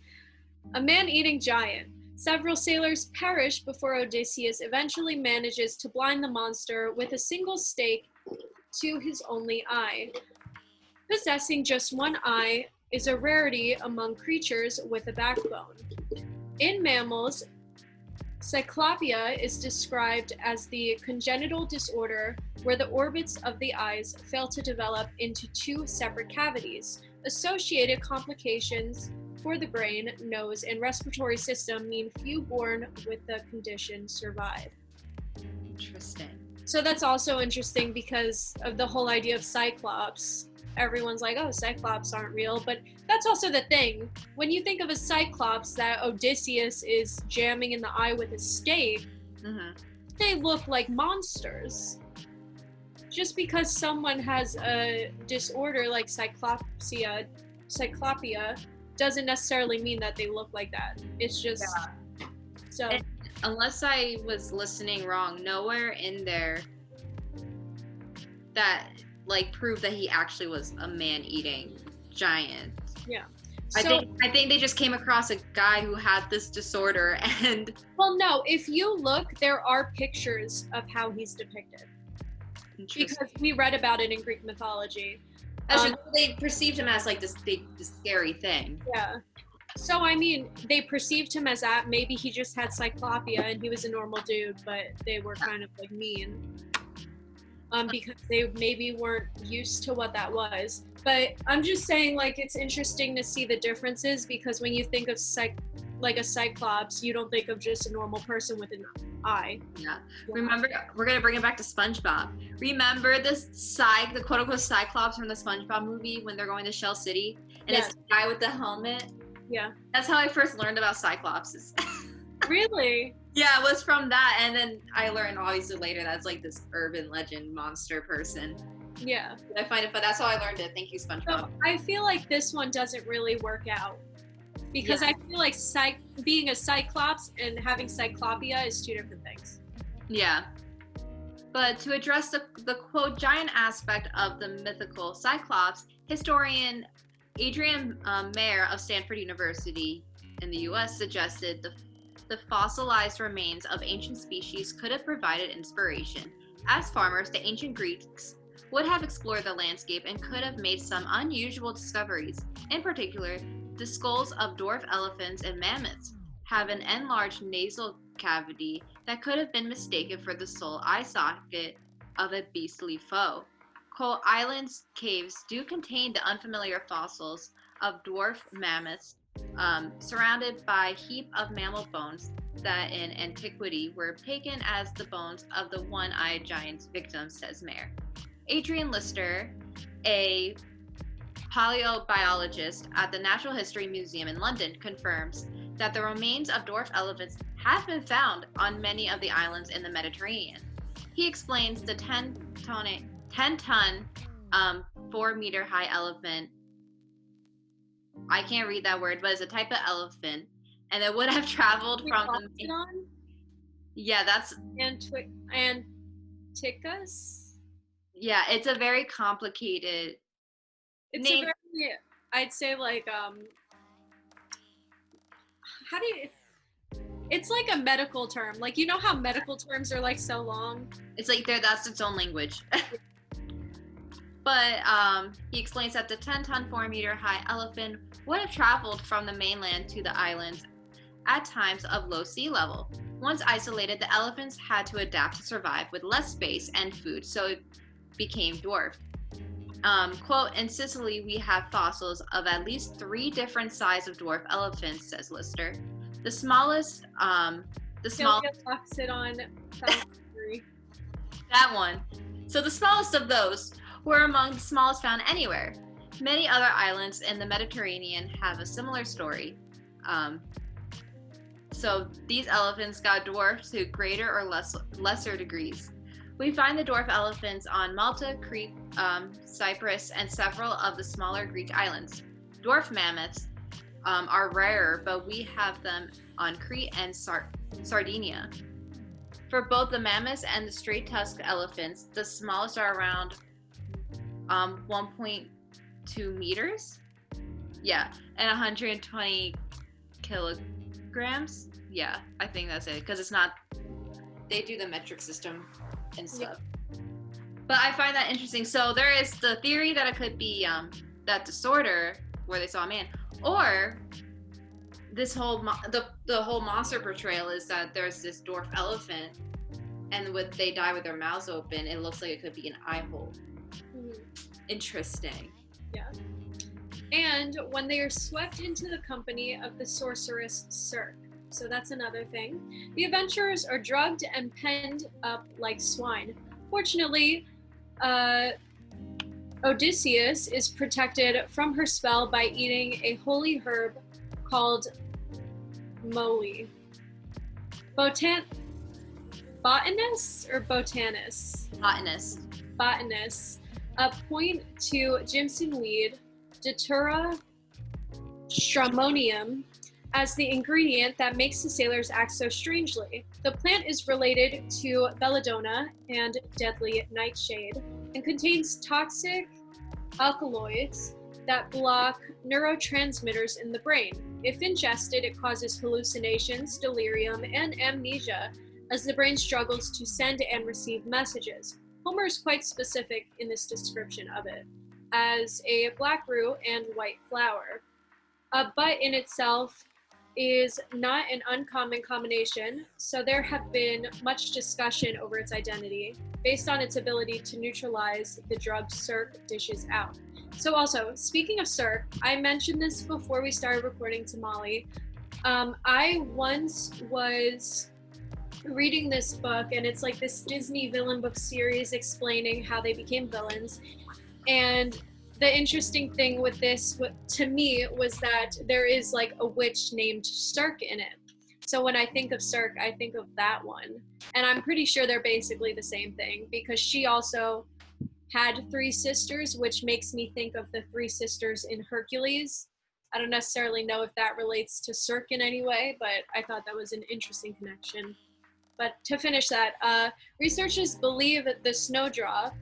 a man-eating giant. Several sailors perish before Odysseus eventually manages to blind the monster with a single stake to his only eye. Possessing just one eye is a rarity among creatures with a backbone. In mammals, cyclopia is described as the congenital disorder where the orbits of the eyes fail to develop into two separate cavities. Associated complications for the brain, nose, and respiratory system mean few born with the condition survive. Interesting. So that's also interesting because of the whole idea of Cyclops. Everyone's like, oh, Cyclops aren't real, but that's also the thing. When you think of a Cyclops that Odysseus is jamming in the eye with a stake, they look like monsters. Just because someone has a disorder like cyclopia doesn't necessarily mean that they look like that. It's just so. And unless I was listening wrong, nowhere in there that like proved that he actually was a man-eating giant. Yeah. I think they just came across a guy who had this disorder and. Well, no. If you look, there are pictures of how he's depicted. Because we read about it in Greek mythology. They perceived him as like this big, this scary thing. Yeah. So, I mean, they perceived him as that. Maybe he just had cyclopia and he was a normal dude, but they were kind of like mean. Because they maybe weren't used to what that was. But I'm just saying, like, it's interesting to see the differences, because when you think of like a cyclops, you don't think of just a normal person with an eye. Yeah. Remember, we're gonna bring it back to SpongeBob. Remember the quote-unquote Cyclops from the SpongeBob movie when they're going to Shell City, and it's the guy with the helmet? Yeah. That's how I first learned about Cyclopses. Really? Yeah, it was from that, and then I learned obviously later that's like this urban legend monster person. Yeah. I find it, but that's how I learned it. Thank you, SpongeBob. So I feel like this one doesn't really work out. Because I feel like being a Cyclops and having Cyclopia is two different things. Yeah. But to address the quote giant aspect of the mythical Cyclops, historian Adrian Mayer of Stanford University in the US suggested the fossilized remains of ancient species could have provided inspiration. As farmers, the ancient Greeks would have explored the landscape and could have made some unusual discoveries. In particular, the skulls of dwarf elephants and mammoths have an enlarged nasal cavity that could have been mistaken for the sole eye socket of a beastly foe. Coal Island's caves do contain the unfamiliar fossils of dwarf mammoths, surrounded by a heap of mammal bones that in antiquity were taken as the bones of the one-eyed giant's victims, says Mayer. Adrian Lister, a paleobiologist at the Natural History Museum in London, confirms that the remains of dwarf elephants have been found on many of the islands in the Mediterranean. He explains the 10-ton, 4-meter high elephant. I can't read that word, but it's a type of elephant, and it would have traveled from the. Yeah, that's. Anticus? Yeah, it's a very complicated It's Name- a very, I'd say like how do you? It's like a medical term. Like, you know how medical terms are like so long? It's like that's its own language. But he explains that the 10-ton, 4-meter high elephant would have traveled from the mainland to the islands at times of low sea level. Once isolated, the elephants had to adapt to survive with less space and food, so it became dwarfed. Quote, in Sicily, we have fossils of at least 3 different sizes of dwarf elephants, says Lister. The smallest, Sylvia locks it on that one. So the smallest of those were among the smallest found anywhere. Many other islands in the Mediterranean have a similar story. So these elephants got dwarfed to greater or lesser degrees. We find the dwarf elephants on Malta, Crete, Cyprus, and several of the smaller Greek islands. Dwarf mammoths are rarer, but we have them on Crete and Sardinia. For both the mammoths and the straight-tusked elephants, the smallest are around 1.2 meters. Yeah, and 120 kilograms. Yeah, I think that's it, because it's not, they do the metric system and stuff. Yeah. But I find that interesting. So there is the theory that it could be that disorder where they saw a man, or this whole the whole monster portrayal is that there's this dwarf elephant, and when they die with their mouths open, it looks like it could be an eye hole. Interesting. Yeah. And when they are swept into the company of the sorceress Circe, so that's another thing, the adventurers are drugged and penned up like swine. Fortunately, Odysseus is protected from her spell by eating a holy herb called moe. Botanist or botanist? Botanist. Point to Jimson weed, Datura stramonium, as the ingredient that makes the sailors act so strangely. The plant is related to belladonna and deadly nightshade and contains toxic alkaloids that block neurotransmitters in the brain. If ingested, it causes hallucinations, delirium, and amnesia as the brain struggles to send and receive messages. Homer is quite specific in this description of it as a black root and white flower. But in itself is not an uncommon combination, so there have been much discussion over its identity based on its ability to neutralize the drug Circe dishes out. So also, speaking of Circe, I mentioned this before we started recording to Molly. I once was reading this book, and it's like this Disney villain book series explaining how they became villains. And the interesting thing with this, to me, was that there is like a witch named Circe in it. So when I think of Circe, I think of that one. And I'm pretty sure they're basically the same thing, because she also had 3 sisters, which makes me think of the 3 sisters in Hercules. I don't necessarily know if that relates to Circe in any way, but I thought that was an interesting connection. But to finish that, researchers believe that the snowdrop,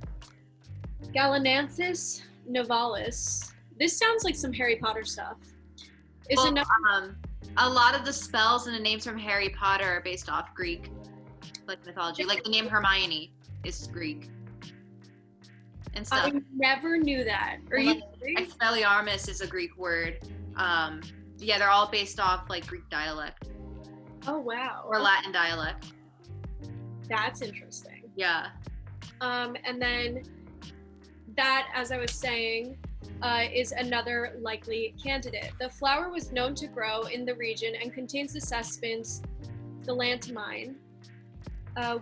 Galananthus nivalis, this sounds like some Harry Potter stuff, is a lot of the spells and the names from Harry Potter are based off Greek mythology. Like the name Hermione is Greek and stuff. I never knew that. Are you serious? Expelliarmus is a Greek word. Yeah, they're all based off like Greek dialect. Oh wow. Or Latin dialect. That's interesting. Yeah. And then that, as I was saying, is another likely candidate. The flower was known to grow in the region and contains the substance galantamine,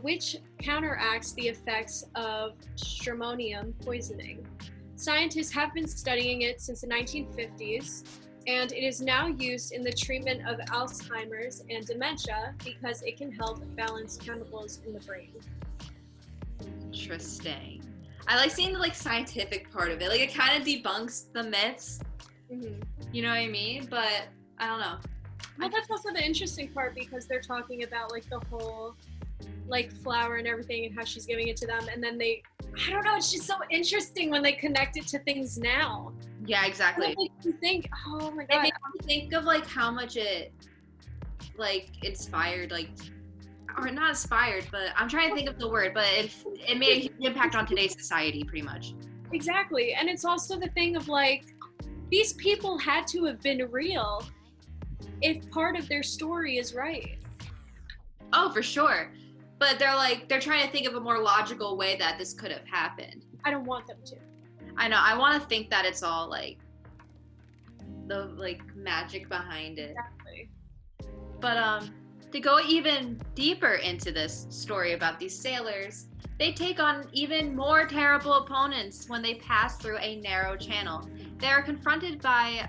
which counteracts the effects of stramonium poisoning. Scientists have been studying it since the 1950s, and it is now used in the treatment of Alzheimer's and dementia because it can help balance chemicals in the brain. Interesting. I like seeing the scientific part of it. Like it kind of debunks the myths. Mm-hmm. You know what I mean? But I don't know. Well, that's also the interesting part, because they're talking about the whole flower and everything and how she's giving it to them, and then I don't know, it's just so interesting when they connect it to things now. Yeah, exactly. It makes you think, oh my It god. makes me think of like how much it like inspired, like, or not inspired, but I'm trying to think of the word, but it made a huge impact on today's society, pretty much. Exactly. And it's also the thing of like, these people had to have been real if part of their story is right. Oh, for sure. But they're trying to think of a more logical way that this could have happened. I don't want them to. I know. I want to think that it's all like the like magic behind it. Exactly. But to go even deeper into this story about these sailors, they take on even more terrible opponents when they pass through a narrow channel. They are confronted by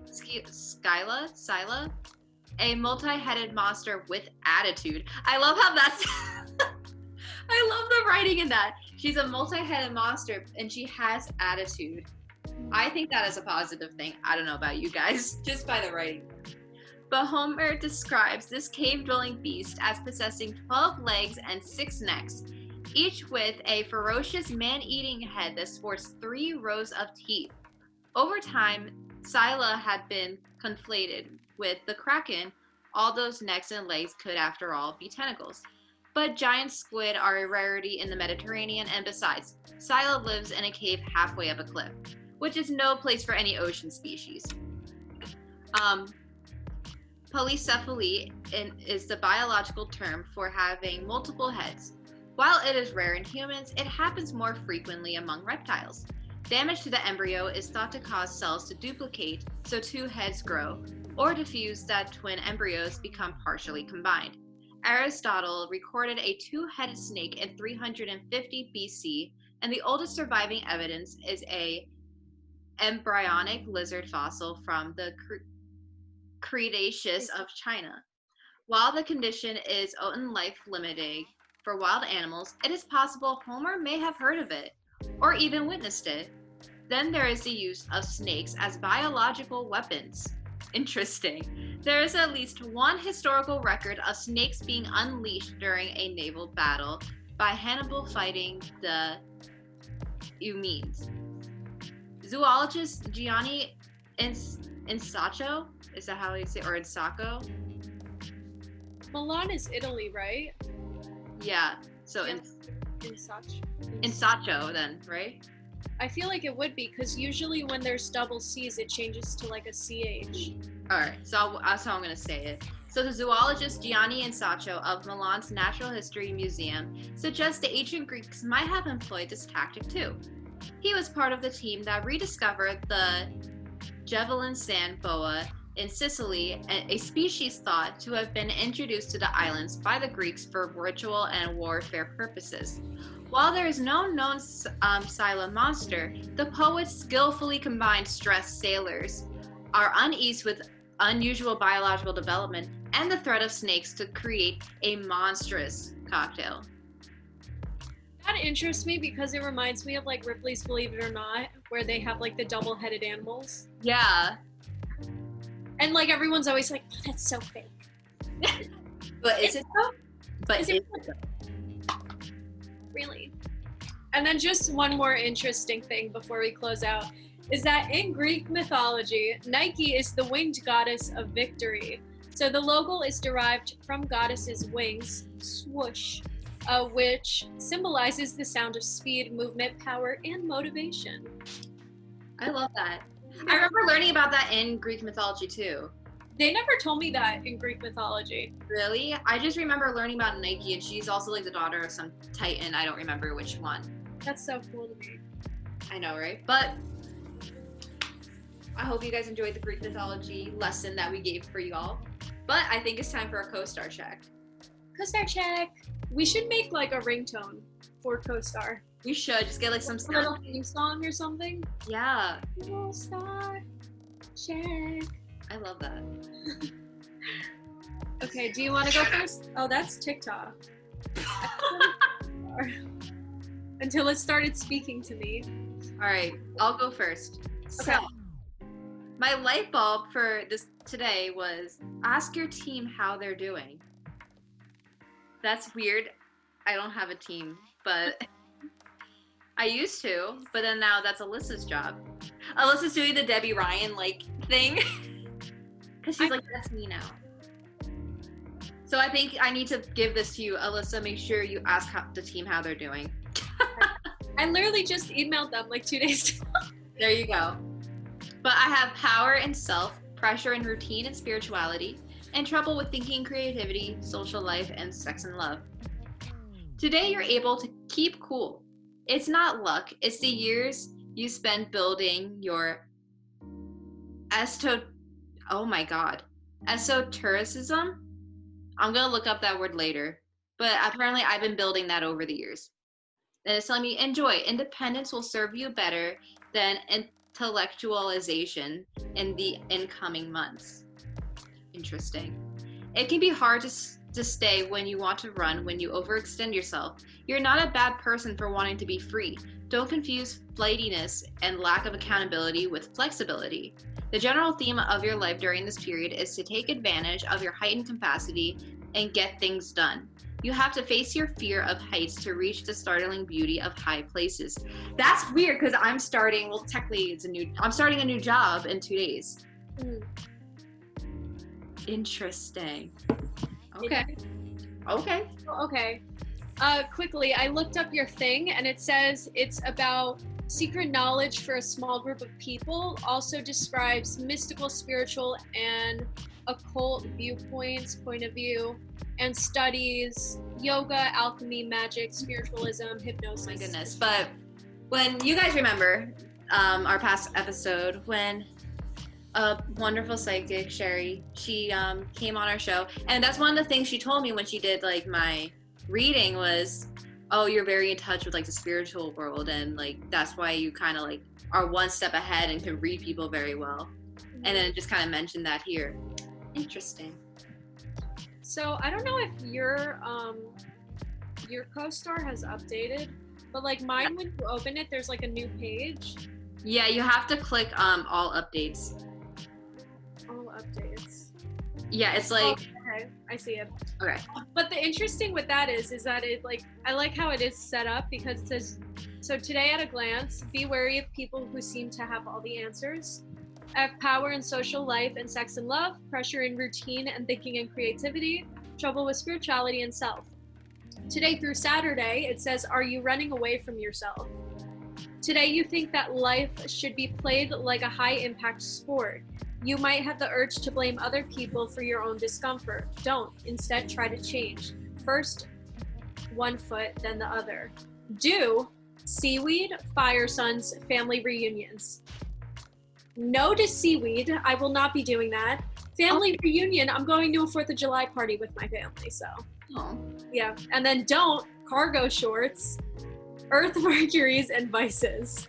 Scylla, a multi-headed monster with attitude. I love how that's I love the writing in that. She's a multi-headed monster and she has attitude. I think that is a positive thing. I don't know about you guys, just by the writing. But Homer describes this cave-dwelling beast as possessing 12 legs and 6 necks, each with a ferocious man-eating head that sports 3 rows of teeth. Over time, Scylla had been conflated with the Kraken. All those necks and legs could, after all, be tentacles. But giant squid are a rarity in the Mediterranean, and besides, Scylla lives in a cave halfway up a cliff, which is no place for any ocean species. Polycephaly is the biological term for having multiple heads. While it is rare in humans, it happens more frequently among reptiles. Damage to the embryo is thought to cause cells to duplicate, so 2 heads grow, or diffuse that twin embryos become partially combined. Aristotle recorded a 2-headed snake in 350 BC, and the oldest surviving evidence is a embryonic lizard fossil from the Cretaceous of China. While the condition is life limiting for wild animals, it is possible Homer may have heard of it, or even witnessed it. Then there is the use of snakes as biological weapons. Interesting. There is at least one historical record of snakes being unleashed during a naval battle by Hannibal fighting the Eumenes. Zoologist Diony Insacco, is that how you say it? Or Insacco? Milan is Italy, right? Yeah, so Insacco then, right? I feel like it would be, because usually when there's double C's, it changes to like a CH. Alright, so that's how I'm going to say it. So the zoologist Diony Insacco of Milan's Natural History Museum suggests the ancient Greeks might have employed this tactic too. He was part of the team that rediscovered the Javelin sand boa in Sicily, a species thought to have been introduced to the islands by the Greeks for ritual and warfare purposes. While there is no known Scylla monster, the poets skillfully combined stressed sailors, are uneased with unusual biological development, and the threat of snakes to create a monstrous cocktail. That interests me because it reminds me of like Ripley's Believe It or Not, where they have like the double-headed animals. Yeah. And like everyone's always like, oh, that's so fake. But is it though? But Is is it- it though? Really. And then just one more interesting thing before we close out is that in Greek mythology, Nike is the winged goddess of victory. So the logo is derived from goddess's wings, swoosh, which symbolizes the sound of speed, movement, power, and motivation. I love that. I remember learning about that in Greek mythology too. They never told me that in Greek mythology. Really? I just remember learning about Nike, and she's also like the daughter of some titan. I don't remember which one. That's so cool to me. I know, right? But I hope you guys enjoyed the Greek mythology lesson that we gave for you all. But I think it's time for a co-star check. Co-star check. We should make like a ringtone for co-star. We should just get like some A little stuff. theme song or something. Yeah, Co-star check. I love that. Okay, do you want to go first? Oh, that's TikTok. Until it started speaking to me. All right, I'll go first. Okay. So, my light bulb for this today was ask your team how they're doing. That's weird. I don't have a team, but I used to, but then now that's Alyssa's job. Alyssa's doing the Debbie Ryan like thing. Because she's like, that's me now. So I think I need to give this to you, Alyssa. Make sure you ask the team how they're doing. I literally just emailed them like 2 days ago. There you go. But I have power and self, pressure and routine and spirituality, and trouble with thinking, creativity, social life, and sex and love. Today you're able to keep cool. It's not luck, it's the years you spend building your esotericism. I'm gonna look up that word later, but apparently I've been building that over the years. And it's telling me, enjoy. Independence will serve you better than intellectualization in the incoming months. Interesting. It can be hard to stay when you want to run, when you overextend yourself. You're not a bad person for wanting to be free. Don't confuse flightiness and lack of accountability with flexibility. The general theme of your life during this period is to take advantage of your heightened capacity and get things done. You have to face your fear of heights to reach the startling beauty of high places. That's weird because I'm starting a new job in 2 days. Interesting. Okay. Quickly, I looked up your thing and it says it's about secret knowledge for a small group of people, also describes mystical, spiritual, and occult viewpoints, point of view, and studies yoga, alchemy, magic, spiritualism, hypnosis. Oh my goodness. But when you guys remember our past episode when a wonderful psychic, Sherry, she came on our show, and that's one of the things she told me when she did like my reading was, oh, you're very in touch with like the spiritual world, and like that's why you kind of like are one step ahead and can read people very well. And then just kind of mentioned that here. Interesting. So I don't know if your co-star has updated, but like mine, when you open it, there's like a new page. Yeah, you have to click all updates. All updates. Yeah, it's like. Okay, I see it. Okay. But the interesting with that is that it like, I like how it is set up because it says, so today at a glance, be wary of people who seem to have all the answers. I have power in social life and sex and love, pressure in routine and thinking and creativity, trouble with spirituality and self. Today through Saturday, it says, are you running away from yourself? Today you think that life should be played like a high-impact sport. You might have the urge to blame other people for your own discomfort. Don't. Instead, try to change. First one foot, then the other. Do seaweed, fire suns, family reunions. No to seaweed. I will not be doing that. Family reunion. I'm going to a 4th of July party with my family, so. Oh. Yeah. And then don't cargo shorts, Earth Mercuries, and vices.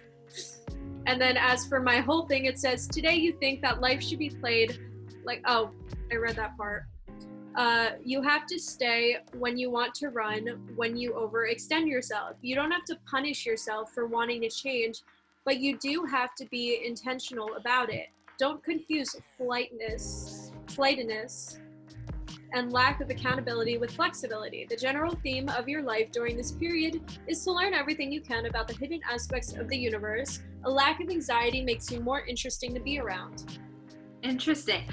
And then as for my whole thing, it says, today you think that life should be played like, oh, I read that part. You have to stay when you want to run, when you overextend yourself. You don't have to punish yourself for wanting to change, but you do have to be intentional about it. Don't confuse flightiness and lack of accountability with flexibility. The general theme of your life during this period is to learn everything you can about the hidden aspects of the universe. A lack of anxiety makes you more interesting to be around. Interesting.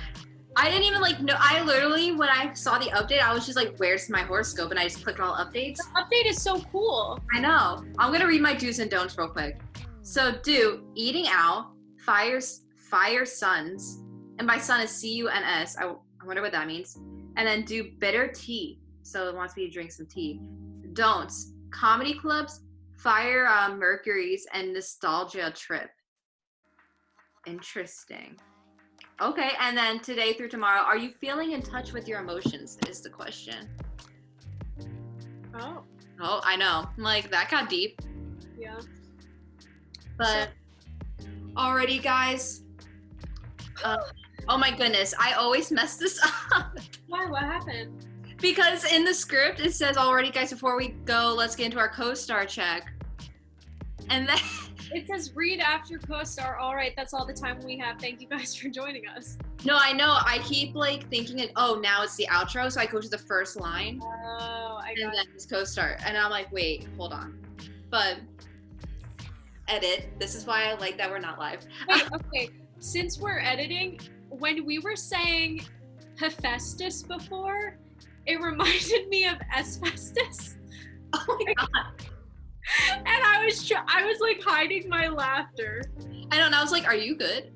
I didn't even know. I literally, when I saw the update, I was just like, where's my horoscope? And I just clicked all updates. The update is so cool. I know. I'm going to read my do's and don'ts real quick. So do eating out, fire suns, and my sun is C-U-N-S. I wonder what that means. And then do bitter tea. So it wants me to drink some tea. Don'ts, comedy clubs, fire Mercuries, and nostalgia trip. Interesting. Okay, and then today through tomorrow, are you feeling in touch with your emotions is the question. Oh, I know. I'm like, that got deep. yeah. But alrighty, guys. Oh my goodness, I always mess this up. Why? What happened? Because in the script, it says, alrighty, guys, before we go, let's get into our co-star check. And then... It says read after co-star. All right, that's all the time we have. Thank you guys for joining us. No, I know. I keep thinking, oh, now it's the outro. So I go to the first line. Oh, I got it. And then it's co-star. And I'm like, wait, hold on. But edit. This is why I like that we're not live. Wait, okay. Since we're editing, when we were saying Hephaestus before, it reminded me of asbestos. Oh my god. And I was like hiding my laughter. I know, and I was like, are you good?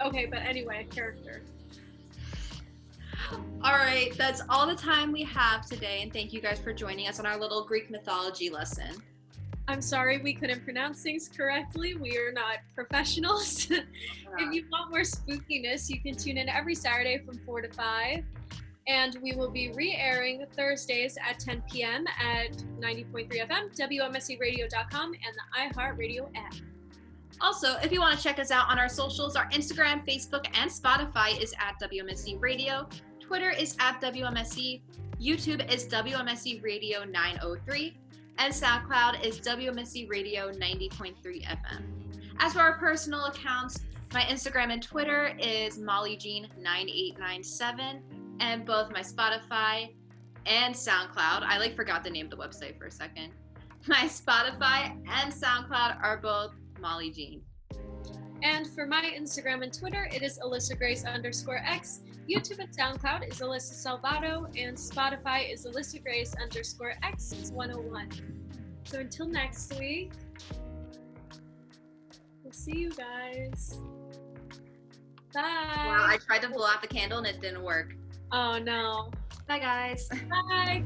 Okay, but anyway, character. All right, that's all the time we have today, and thank you guys for joining us on our little Greek mythology lesson. I'm sorry we couldn't pronounce things correctly. We are not professionals. If you want more spookiness, you can tune in every Saturday from 4 to 5. And we will be re-airing Thursdays at 10 p.m. at 90.3 FM, WMSCradio.com, and the iHeartRadio app. Also, if you want to check us out on our socials, our Instagram, Facebook, and Spotify is at WMSC Radio. Twitter is at WMSC. YouTube is WMSC Radio 903. And SoundCloud is WMSC Radio 90.3 FM. As for our personal accounts, my Instagram and Twitter is MollyJean9897. And both my Spotify and SoundCloud, I forgot the name of the website for a second. My Spotify and SoundCloud are both Molly Jean. And for my Instagram and Twitter, it is AlyssaGrace_X. YouTube and SoundCloud is Alyssa Salvato, and Spotify is AlyssaGrace_X101. So until next week, we'll see you guys. Bye. Wow, I tried to blow out the candle and it didn't work. Oh no. Bye, guys. Bye.